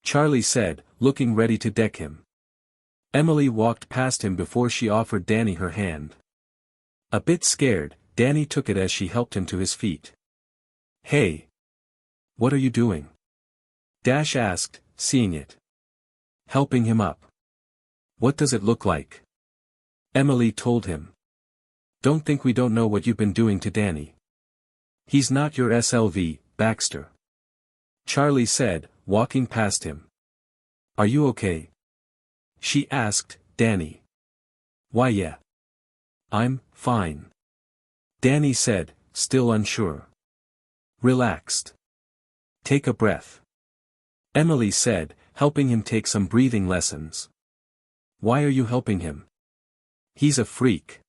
Charlie said, looking ready to deck him. Emily walked past him before she offered Danny her hand. A bit scared, Danny took it as she helped him to his feet. Hey! What are you doing? Dash asked, seeing it. Helping him up. What does it look like? Emily told him. Don't think we don't know what you've been doing to Danny. He's not your SLV, Baxter. Charlie said, walking past him. Are you okay? She asked, Danny. Why yeah. I'm fine. Danny said, still unsure. Relaxed. Take a breath. Emily said, helping him take some breathing lessons. Why are you helping him? He's a freak.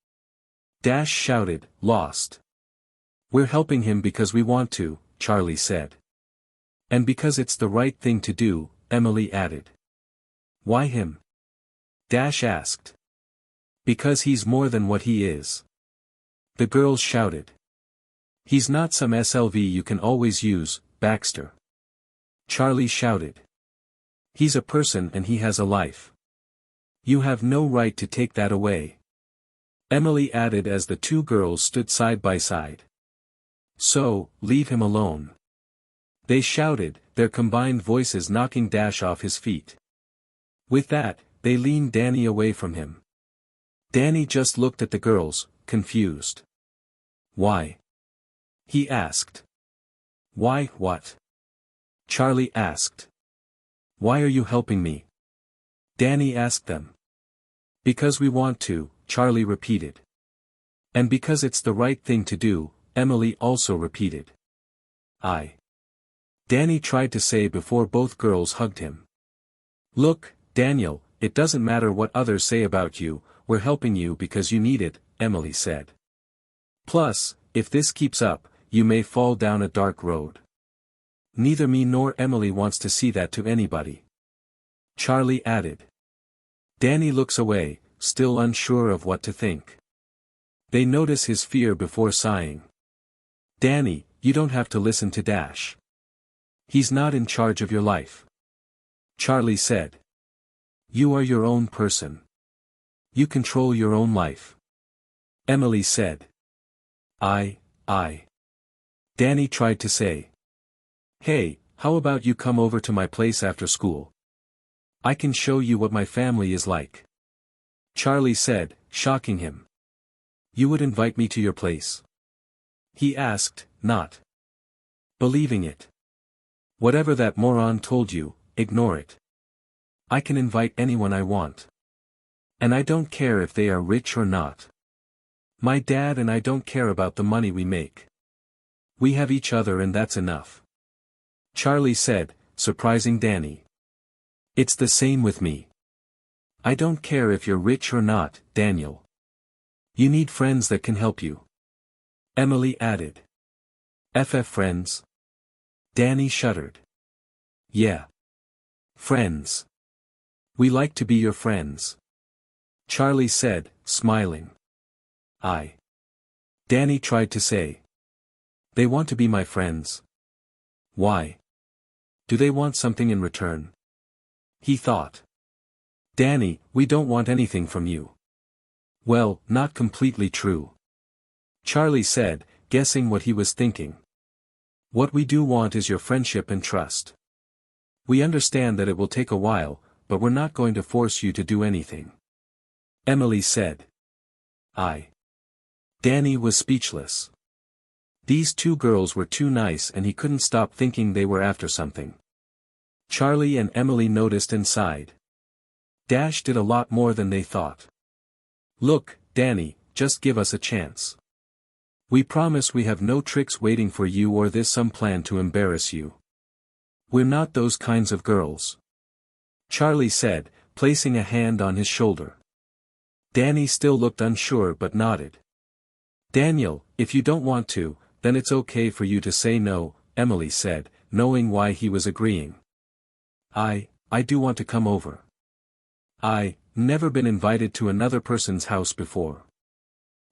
Dash shouted, lost. We're helping him because we want to, Charlie said. And because it's the right thing to do, Emily added. Why him? Dash asked. Because he's more than what he is. The girls shouted. He's not some SLV you can always use, Baxter. Charlie shouted. He's a person and he has a life. You have no right to take that away. Emily added as the two girls stood side by side. So, leave him alone. They shouted, their combined voices knocking Dash off his feet. With that, they leaned Danny away from him. Danny just looked at the girls, confused. Why? He asked. Why what? Charlie asked. Why are you helping me? Danny asked them. Because we want to, Charlie repeated. And because it's the right thing to do, Emily also repeated. Danny tried to say before both girls hugged him. Look, Daniel, it doesn't matter what others say about you, we're helping you because you need it, Emily said. Plus, if this keeps up, you may fall down a dark road. Neither me nor Emily wants to see that to anybody. Charlie added. Danny looks away, still unsure of what to think. They notice his fear before sighing. Danny, you don't have to listen to Dash. He's not in charge of your life. Charlie said. You are your own person. You control your own life. Emily said. I. Danny tried to say. Hey, how about you come over to my place after school? I can show you what my family is like. Charlie said, shocking him. You would invite me to your place? He asked, not believing it. Whatever that moron told you, ignore it. I can invite anyone I want. And I don't care if they are rich or not. My dad and I don't care about the money we make. We have each other and that's enough. Charlie said, surprising Danny. It's the same with me. I don't care if you're rich or not, Daniel. You need friends that can help you. Emily added. Friends? Danny shuddered. Yeah. Friends. We like to be your friends. Charlie said, smiling. Danny tried to say. They want to be my friends. Why? Do they want something in return? He thought. Danny, we don't want anything from you. Well, not completely true. Charlie said, guessing what he was thinking. What we do want is your friendship and trust. We understand that it will take a while, but we're not going to force you to do anything. Emily said. Danny was speechless. These two girls were too nice and he couldn't stop thinking they were after something. Charlie and Emily noticed and sighed. Dash did a lot more than they thought. Look, Danny, just give us a chance. We promise we have no tricks waiting for you or this some plan to embarrass you. We're not those kinds of girls. Charlie said, placing a hand on his shoulder. Danny still looked unsure but nodded. Daniel, if you don't want to, then it's okay for you to say no, Emily said, knowing why he was agreeing. I do want to come over. Never been invited to another person's house before.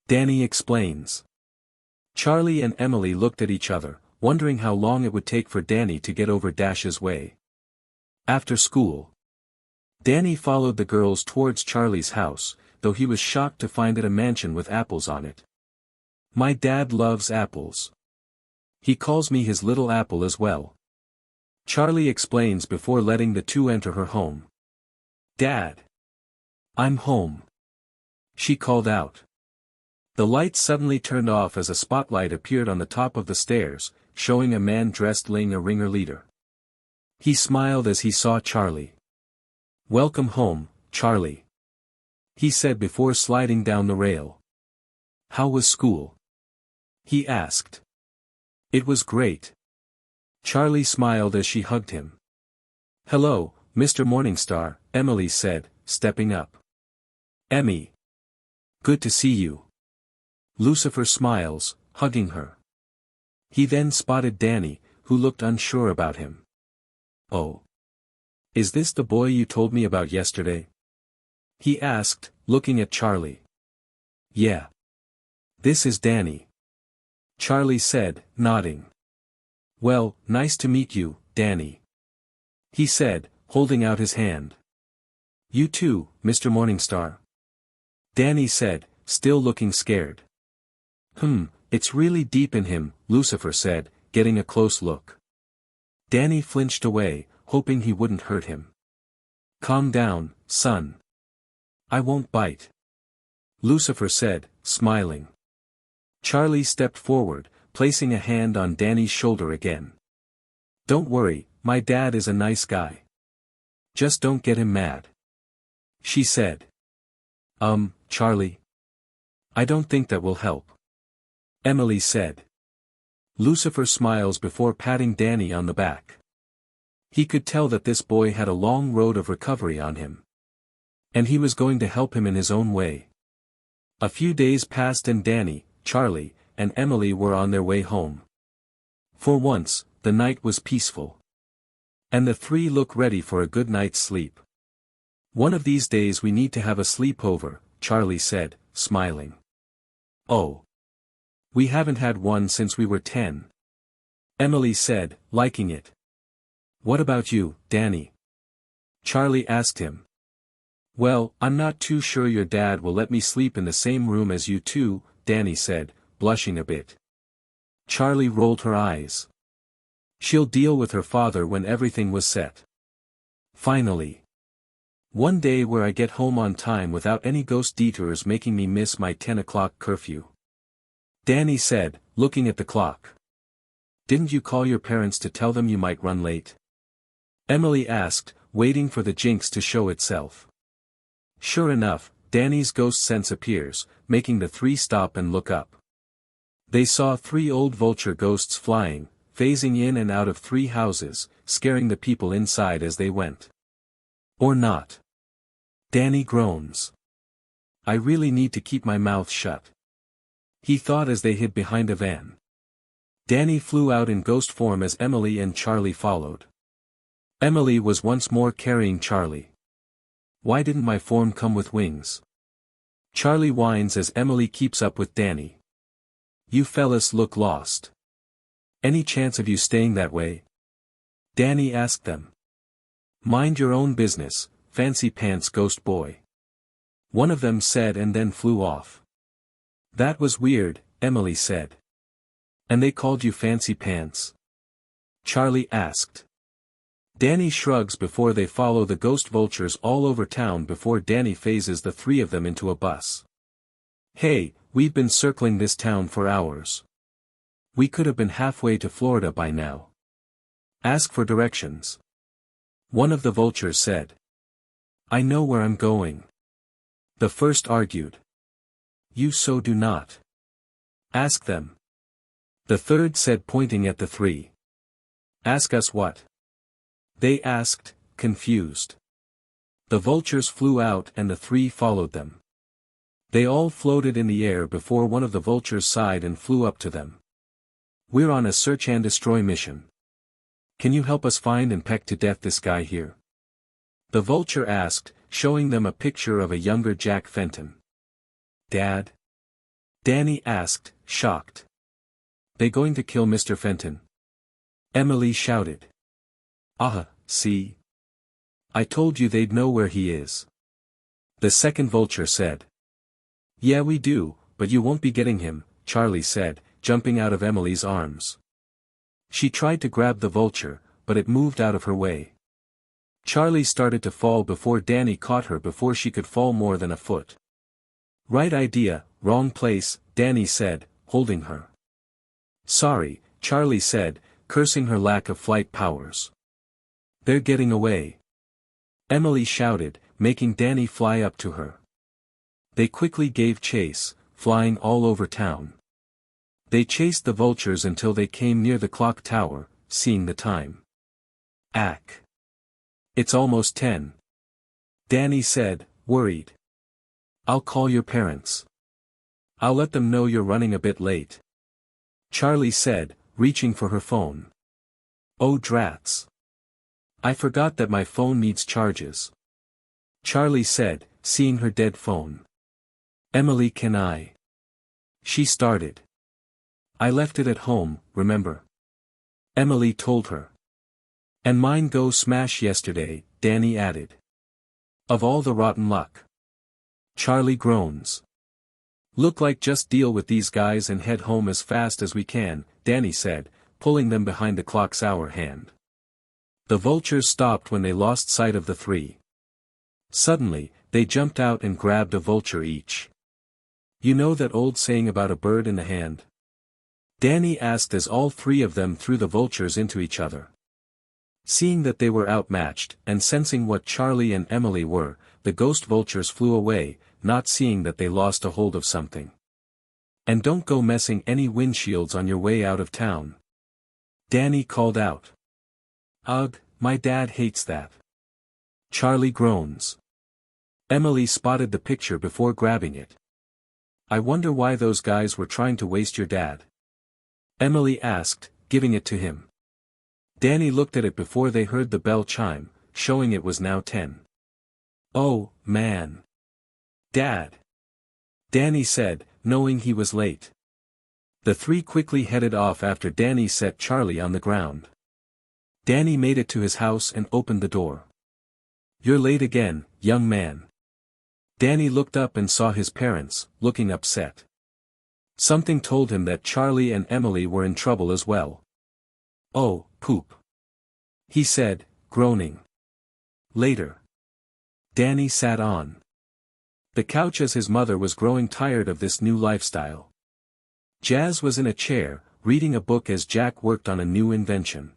Danny explains. Charlie and Emily looked at each other, wondering how long it would take for Danny to get over Dash's way. After school, Danny followed the girls towards Charlie's house, though he was shocked to find it a mansion with apples on it. My dad loves apples. He calls me his little apple as well. Charlie explains before letting the two enter her home. Dad! I'm home. She called out. The lights suddenly turned off as a spotlight appeared on the top of the stairs, showing a man dressed like a ringleader. He smiled as he saw Charlie. Welcome home, Charlie. He said before sliding down the rail. How was school? He asked. It was great. Charlie smiled as she hugged him. Hello, Mr. Morningstar, Emily said, stepping up. Emmy. Good to see you. Lucifer smiles, hugging her. He then spotted Danny, who looked unsure about him. Oh. Is this the boy you told me about yesterday? He asked, looking at Charlie. Yeah. This is Danny. Charlie said, nodding. Well, nice to meet you, Danny. He said, holding out his hand. You too, Mr. Morningstar. Danny said, still looking scared. It's really deep in him, Lucifer said, getting a close look. Danny flinched away, hoping he wouldn't hurt him. Calm down, son. I won't bite. Lucifer said, smiling. Charlie stepped forward, placing a hand on Danny's shoulder again. Don't worry, my dad is a nice guy. Just don't get him mad. She said. Charlie? I don't think that will help. Emily said. Lucifer smiles before patting Danny on the back. He could tell that this boy had a long road of recovery on him. And he was going to help him in his own way. A few days passed and Danny, Charlie, and Emily were on their way home. For once, the night was peaceful. And the three looked ready for a good night's sleep. One of these days we need to have a sleepover, Charlie said, smiling. Oh. We haven't had one since we were 10. Emily said, liking it. What about you, Danny? Charlie asked him. Well, I'm not too sure your dad will let me sleep in the same room as you two, Danny said, blushing a bit. Charlie rolled her eyes. She'll deal with her father when everything was set. Finally. One day where I get home on time without any ghost detours making me miss my 10 o'clock curfew. Danny said, looking at the clock. Didn't you call your parents to tell them you might run late? Emily asked, waiting for the jinx to show itself. Sure enough, Danny's ghost sense appears, making the three stop and look up. They saw 3 old vulture ghosts flying, phasing in and out of 3 houses, scaring the people inside as they went. Or not. Danny groans. I really need to keep my mouth shut. He thought as they hid behind a van. Danny flew out in ghost form as Emily and Charlie followed. Emily was once more carrying Charlie. Why didn't my form come with wings? Charlie whines as Emily keeps up with Danny. You fellas look lost. Any chance of you staying that way, Danny asked them. Mind your own business, fancy pants ghost boy. One of them said and then flew off. That was weird, Emily said. And they called you fancy pants? Charlie asked. Danny shrugs before they follow the ghost vultures all over town before Danny phases the three of them into a bus. Hey, we've been circling this town for hours. We could have been halfway to Florida by now. Ask for directions. One of the vultures said. I know where I'm going. The first argued. You so do not. Ask them. The third said pointing at the three. Ask us what? They asked, confused. The vultures flew out and the three followed them. They all floated in the air before one of the vultures sighed and flew up to them. We're on a search and destroy mission. Can you help us find and peck to death this guy here? The vulture asked, showing them a picture of a younger Jack Fenton. Dad? Danny asked, shocked. They going to kill Mr. Fenton? Emily shouted. See? I told you they'd know where he is. The second vulture said. Yeah we do, but you won't be getting him, Charlie said, jumping out of Emily's arms. She tried to grab the vulture, but it moved out of her way. Charlie started to fall before Danny caught her before she could fall more than a foot. Right idea, wrong place, Danny said, holding her. Sorry, Charlie said, cursing her lack of flight powers. They're getting away. Emily shouted, making Danny fly up to her. They quickly gave chase, flying all over town. They chased the vultures until they came near the clock tower, seeing the time. Ack. It's almost 10. Danny said, worried. I'll call your parents. I'll let them know you're running a bit late. Charlie said, reaching for her phone. Oh drats. I forgot that my phone needs charges. Charlie said, seeing her dead phone. Emily, can I? She started. I left it at home, remember? Emily told her. And mine go smash yesterday, Danny added. Of all the rotten luck. Charlie groans. Look like just deal with these guys and head home as fast as we can, Danny said, pulling them behind the clock's hour hand. The vultures stopped when they lost sight of the three. Suddenly, they jumped out and grabbed a vulture each. You know that old saying about a bird in the hand? Danny asked as all three of them threw the vultures into each other. Seeing that they were outmatched, and sensing what Charlie and Emily were, the ghost vultures flew away, not seeing that they lost a hold of something. And don't go messing any windshields on your way out of town. Danny called out. Ugh, my dad hates that. Charlie groans. Emily spotted the picture before grabbing it. I wonder why those guys were trying to waste your dad. Emily asked, giving it to him. Danny looked at it before they heard the bell chime, showing it was now 10. Oh, man. Dad. Danny said, knowing he was late. The three quickly headed off after Danny set Charlie on the ground. Danny made it to his house and opened the door. You're late again, young man. Danny looked up and saw his parents, looking upset. Something told him that Charlie and Emily were in trouble as well. Oh, poop. He said, groaning. Later. Danny sat on the couch as his mother was growing tired of this new lifestyle. Jazz was in a chair, reading a book as Jack worked on a new invention.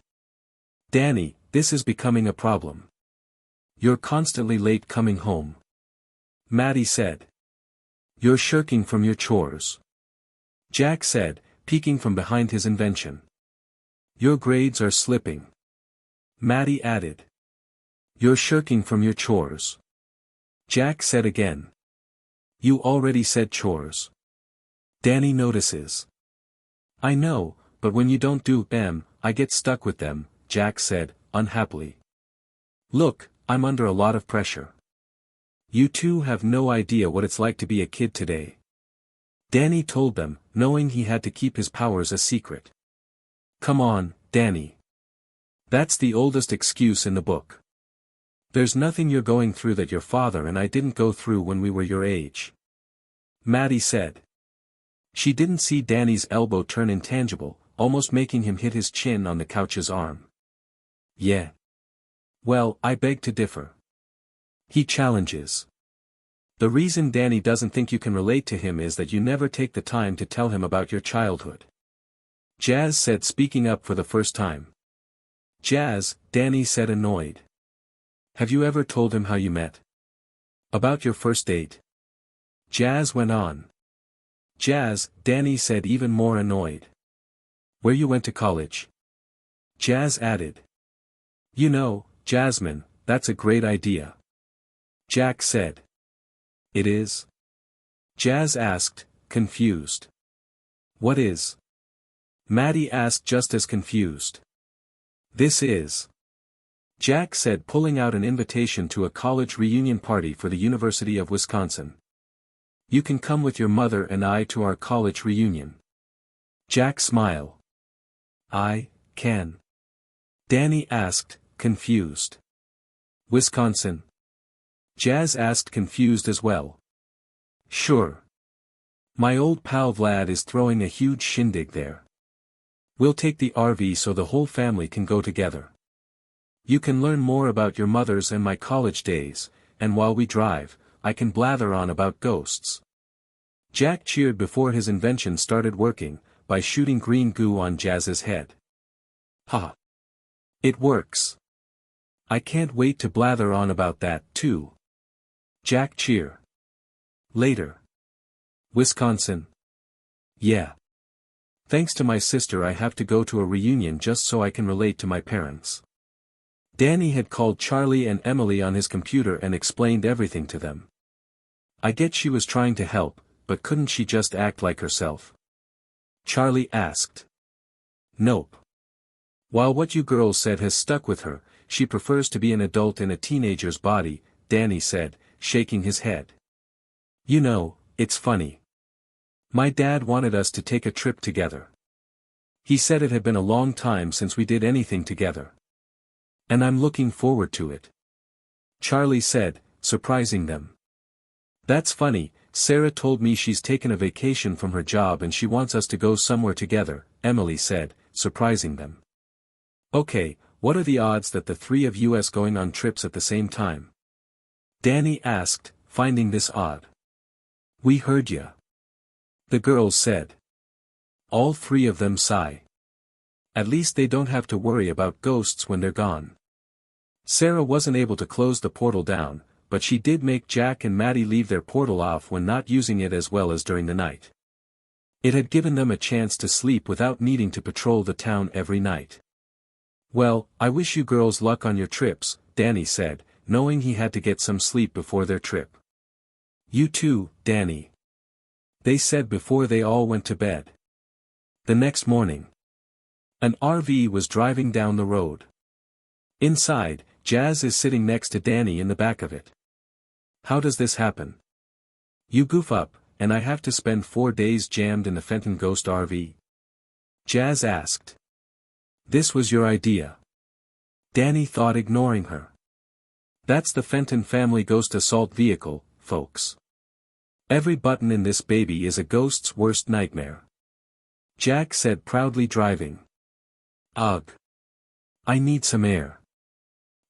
Danny, this is becoming a problem. You're constantly late coming home. Maddie said. You're shirking from your chores. Jack said, peeking from behind his invention. Your grades are slipping. Maddie added. You're shirking from your chores. Jack said again. You already said chores. Danny notices. I know, but when you don't do them, I get stuck with them, Jack said, unhappily. Look, I'm under a lot of pressure. You two have no idea what it's like to be a kid today. Danny told them, knowing he had to keep his powers a secret. Come on, Danny. That's the oldest excuse in the book. There's nothing you're going through that your father and I didn't go through when we were your age. Maddie said. She didn't see Danny's elbow turn intangible, almost making him hit his chin on the couch's arm. Yeah. Well, I beg to differ. He challenges. The reason Danny doesn't think you can relate to him is that you never take the time to tell him about your childhood. Jazz said, speaking up for the first time. Jazz, Danny said, annoyed. Have you ever told him how you met? About your first date? Jazz went on. Jazz, Danny said, even more annoyed. Where you went to college? Jazz added. You know, Jasmine, that's a great idea. Jack said. It is? Jazz asked, confused. What is? Maddie asked, just as confused. This is. Jack said, pulling out an invitation to a college reunion party for the University of Wisconsin. You can come with your mother and I to our college reunion. Jack smiled. I can. Danny asked, confused. Wisconsin? Jazz asked, confused as well. Sure. My old pal Vlad is throwing a huge shindig there. We'll take the RV so the whole family can go together. You can learn more about your mother's and my college days, and while we drive, I can blather on about ghosts. Jack cheered before his invention started working, by shooting green goo on Jazz's head. Ha! It works. I can't wait to blather on about that, too. Jack cheer. Later. Wisconsin. Yeah. Thanks to my sister I have to go to a reunion just so I can relate to my parents. Danny had called Charlie and Emily on his computer and explained everything to them. I get she was trying to help, but couldn't she just act like herself? Charlie asked. Nope. While what you girls said has stuck with her, she prefers to be an adult in a teenager's body, Danny said, shaking his head. You know, it's funny. My dad wanted us to take a trip together. He said it had been a long time since we did anything together. And I'm looking forward to it. Charlie said, surprising them. That's funny, Sarah told me she's taken a vacation from her job and she wants us to go somewhere together, Emily said, surprising them. Okay, what are the odds that the three of us going on trips at the same time? Danny asked, finding this odd. We heard ya. The girls said. All three of them sigh. At least they don't have to worry about ghosts when they're gone. Sarah wasn't able to close the portal down, but she did make Jack and Maddie leave their portal off when not using it as well as during the night. It had given them a chance to sleep without needing to patrol the town every night. Well, I wish you girls luck on your trips, Danny said, knowing he had to get some sleep before their trip. You too, Danny. They said before they all went to bed. The next morning. An RV was driving down the road. Inside, Jazz is sitting next to Danny in the back of it. How does this happen? You goof up, and I have to spend 4 days jammed in the Fenton Ghost RV? Jazz asked. This was your idea. Danny thought, ignoring her. That's the Fenton family ghost assault vehicle, folks. Every button in this baby is a ghost's worst nightmare. Jack said, proudly driving. Ugh. I need some air.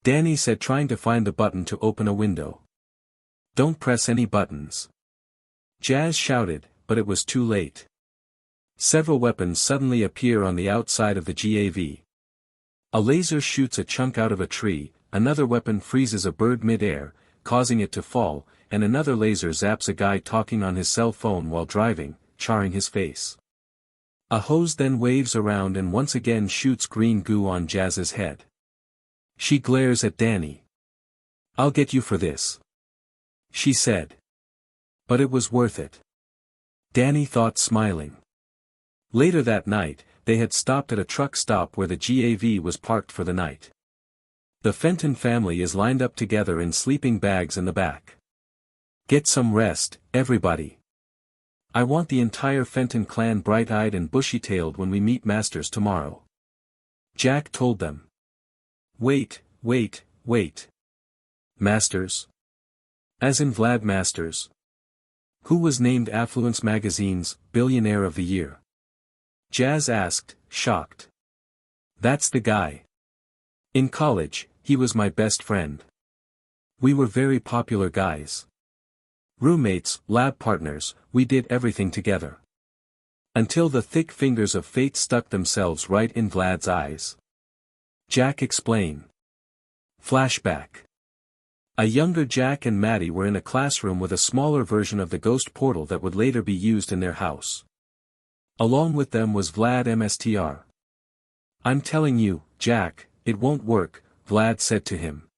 Danny said, trying to find the button to open a window. Don't press any buttons. Jazz shouted, but it was too late. Several weapons suddenly appear on the outside of the GAV. A laser shoots a chunk out of a tree, another weapon freezes a bird mid-air, causing it to fall, and another laser zaps a guy talking on his cell phone while driving, charring his face. A hose then waves around and once again shoots green goo on Jazz's head. She glares at Danny. I'll get you for this. She said. But it was worth it. Danny thought, smiling. Later that night, they had stopped at a truck stop where the GAV was parked for the night. The Fenton family is lined up together in sleeping bags in the back. Get some rest, everybody. I want the entire Fenton clan bright-eyed and bushy-tailed when we meet Masters tomorrow. Jack told them. Wait, wait, wait. Masters? As in Vlad Masters? Who was named Affluence Magazine's Billionaire of the Year? Jazz asked, shocked. That's the guy. In college, he was my best friend. We were very popular guys. Roommates, lab partners, we did everything together. Until the thick fingers of fate stuck themselves right in Vlad's eyes. Jack explained. Flashback. A younger Jack and Maddie were in a classroom with a smaller version of the ghost portal that would later be used in their house. Along with them was Vlad Mstr. I'm telling you, Jack, it won't work, Vlad said to him.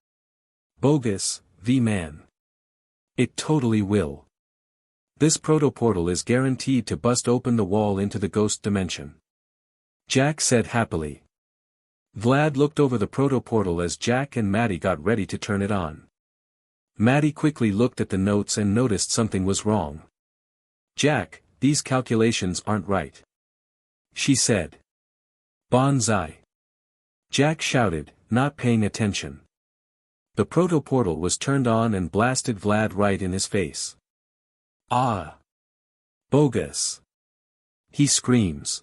Bogus, V-man. It totally will. This proto-portal is guaranteed to bust open the wall into the ghost dimension. Jack said happily. Vlad looked over the proto-portal as Jack and Maddie got ready to turn it on. Maddie quickly looked at the notes and noticed something was wrong. Jack, these calculations aren't right. She said. Bonsai. Jack shouted, not paying attention. The proto-portal was turned on and blasted Vlad right in his face. Ah! Bogus! He screams.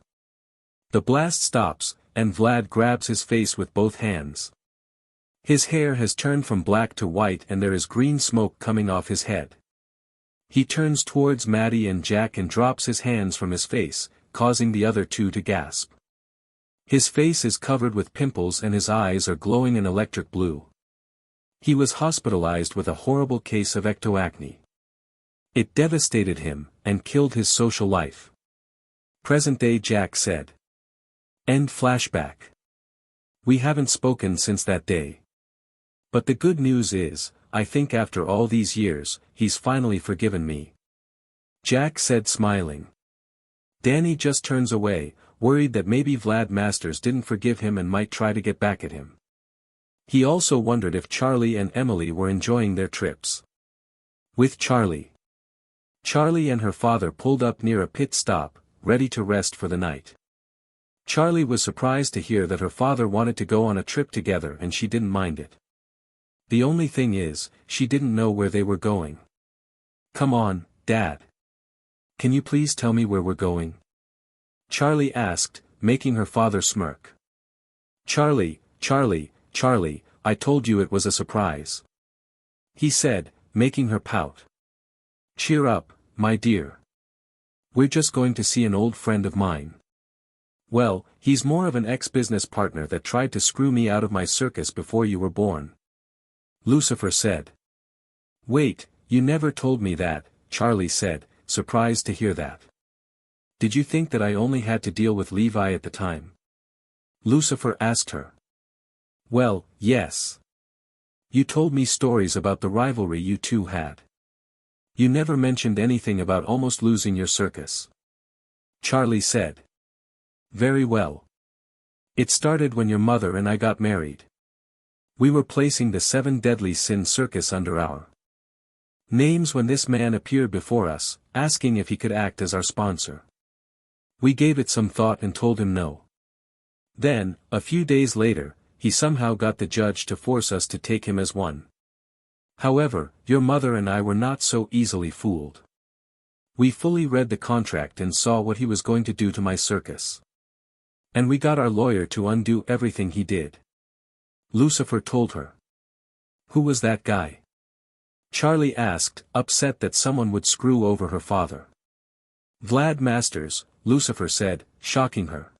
The blast stops, and Vlad grabs his face with both hands. His hair has turned from black to white and there is green smoke coming off his head. He turns towards Maddie and Jack and drops his hands from his face, causing the other two to gasp. His face is covered with pimples and his eyes are glowing an electric blue. He was hospitalized with a horrible case of ectoacne. It devastated him, and killed his social life. Present-day Jack said. End flashback. We haven't spoken since that day. But the good news is, I think after all these years, he's finally forgiven me. Jack said smiling. Danny just turns away, worried that maybe Vlad Masters didn't forgive him and might try to get back at him. He also wondered if Charlie and Emily were enjoying their trips. With Charlie. Charlie and her father pulled up near a pit stop, ready to rest for the night. Charlie was surprised to hear that her father wanted to go on a trip together and she didn't mind it. The only thing is, she didn't know where they were going. Come on, Dad. Can you please tell me where we're going? Charlie asked, making her father smirk. Charlie, I told you it was a surprise. He said, making her pout. Cheer up, my dear. We're just going to see an old friend of mine. Well, he's more of an ex-business partner that tried to screw me out of my circus before you were born. Lucifer said. Wait, you never told me that, Charlie said, surprised to hear that. Did you think that I only had to deal with Levi at the time? Lucifer asked her. Well, yes. You told me stories about the rivalry you two had. You never mentioned anything about almost losing your circus. Charlie said. Very well. It started when your mother and I got married. We were placing the 7 Deadly Sins circus under our names when this man appeared before us, asking if he could act as our sponsor. We gave it some thought and told him no. Then, a few days later, he somehow got the judge to force us to take him as one. However, your mother and I were not so easily fooled. We fully read the contract and saw what he was going to do to my circus. And we got our lawyer to undo everything he did. Lucifer told her. Who was that guy? Charlie asked, upset that someone would screw over her father. Vlad Masters, Lucifer said, shocking her.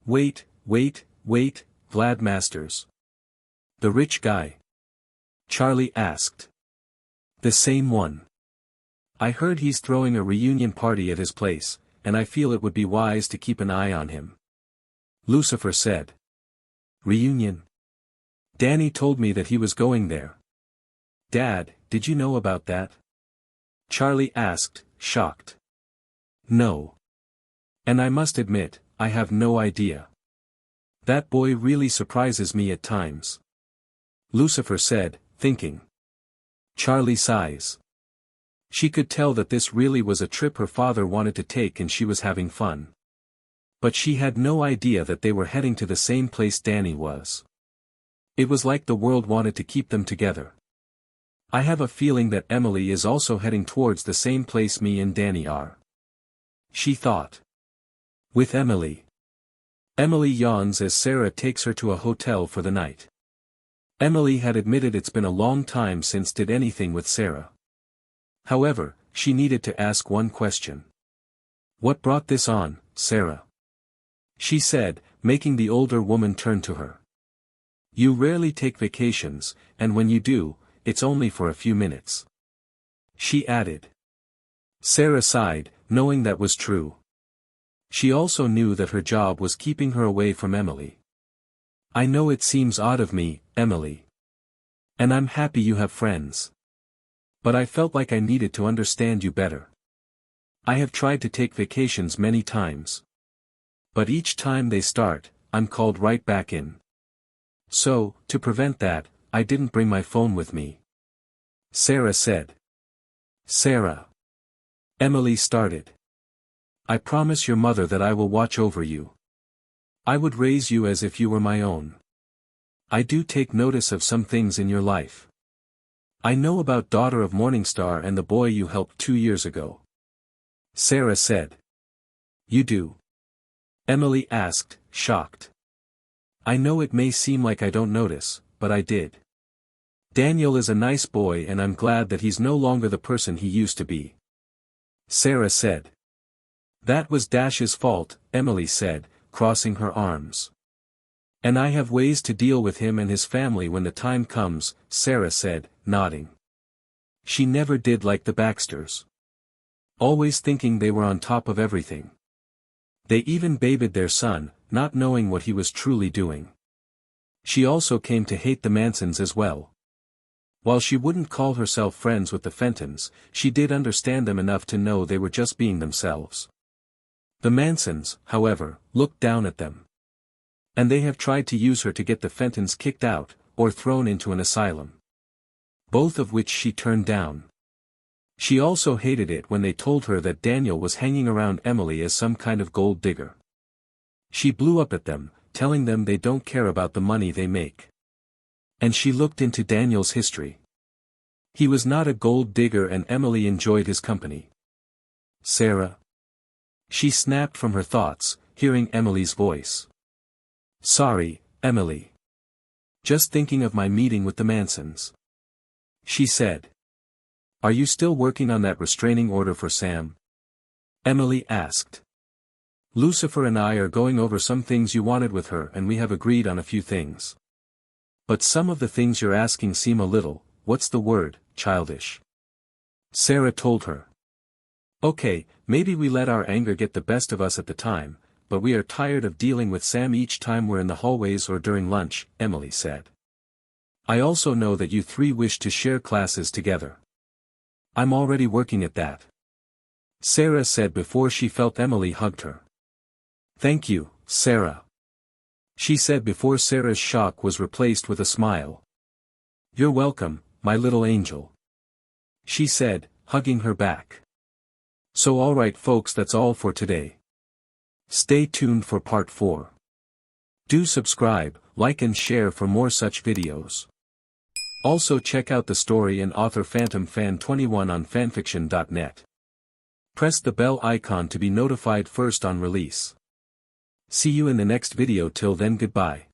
Wait, Vlad Masters. The rich guy? Charlie asked. The same one. I heard he's throwing a reunion party at his place, and I feel it would be wise to keep an eye on him. Lucifer said. Reunion? Danny told me that he was going there. Dad, did you know about that? Charlie asked, shocked. No. And I must admit, I have no idea. That boy really surprises me at times. Lucifer said, thinking. Charlie sighs. She could tell that this really was a trip her father wanted to take and she was having fun. But she had no idea that they were heading to the same place Danny was. It was like the world wanted to keep them together. I have a feeling that Emily is also heading towards the same place me and Danny are. She thought. With Emily. Emily yawns as Sarah takes her to a hotel for the night. Emily had admitted it's been a long time since did anything with Sarah. However, she needed to ask one question. What brought this on, Sarah? She said, making the older woman turn to her. You rarely take vacations, and when you do, it's only for a few minutes. She added. Sarah sighed, knowing that was true. She also knew that her job was keeping her away from Emily. I know it seems odd of me, Emily. And I'm happy you have friends. But I felt like I needed to understand you better. I have tried to take vacations many times. But each time they start, I'm called right back in. So, to prevent that, I didn't bring my phone with me. Sarah said. Sarah. Emily started. I promise your mother that I will watch over you. I would raise you as if you were my own. I do take notice of some things in your life. I know about daughter of Morningstar and the boy you helped 2 years ago. Sarah said. You do? Emily asked, shocked. I know it may seem like I don't notice, but I did. Daniel is a nice boy and I'm glad that he's no longer the person he used to be. Sarah said. That was Dash's fault, Emily said, crossing her arms. And I have ways to deal with him and his family when the time comes, Sarah said, nodding. She never did like the Baxters. Always thinking they were on top of everything. They even babied their son, not knowing what he was truly doing. She also came to hate the Mansons as well. While she wouldn't call herself friends with the Fentons, she did understand them enough to know they were just being themselves. The Mansons, however, looked down at them. And they have tried to use her to get the Fentons kicked out, or thrown into an asylum. Both of which she turned down. She also hated it when they told her that Daniel was hanging around Emily as some kind of gold digger. She blew up at them, telling them they don't care about the money they make. And she looked into Daniel's history. He was not a gold digger and Emily enjoyed his company. Sarah. She snapped from her thoughts, hearing Emily's voice. Sorry, Emily. Just thinking of my meeting with the Mansons. She said. Are you still working on that restraining order for Sam? Emily asked. Lucifer and I are going over some things you wanted with her and we have agreed on a few things. But some of the things you're asking seem a little, what's the word, childish. Sarah told her. Okay, maybe we let our anger get the best of us at the time, but we are tired of dealing with Sam each time we're in the hallways or during lunch, Emily said. I also know that you three wish to share classes together. I'm already working at that. Sarah said before she felt Emily hugged her. Thank you, Sarah. She said before Sarah's shock was replaced with a smile. You're welcome, my little angel. She said, hugging her back. So alright folks, that's all for today. Stay tuned for part 4. Do subscribe, like and share for more such videos. Also check out the story and author Phantom Fan 21 on fanfiction.net. Press the bell icon to be notified first on release. See you in the next video. Till then, goodbye.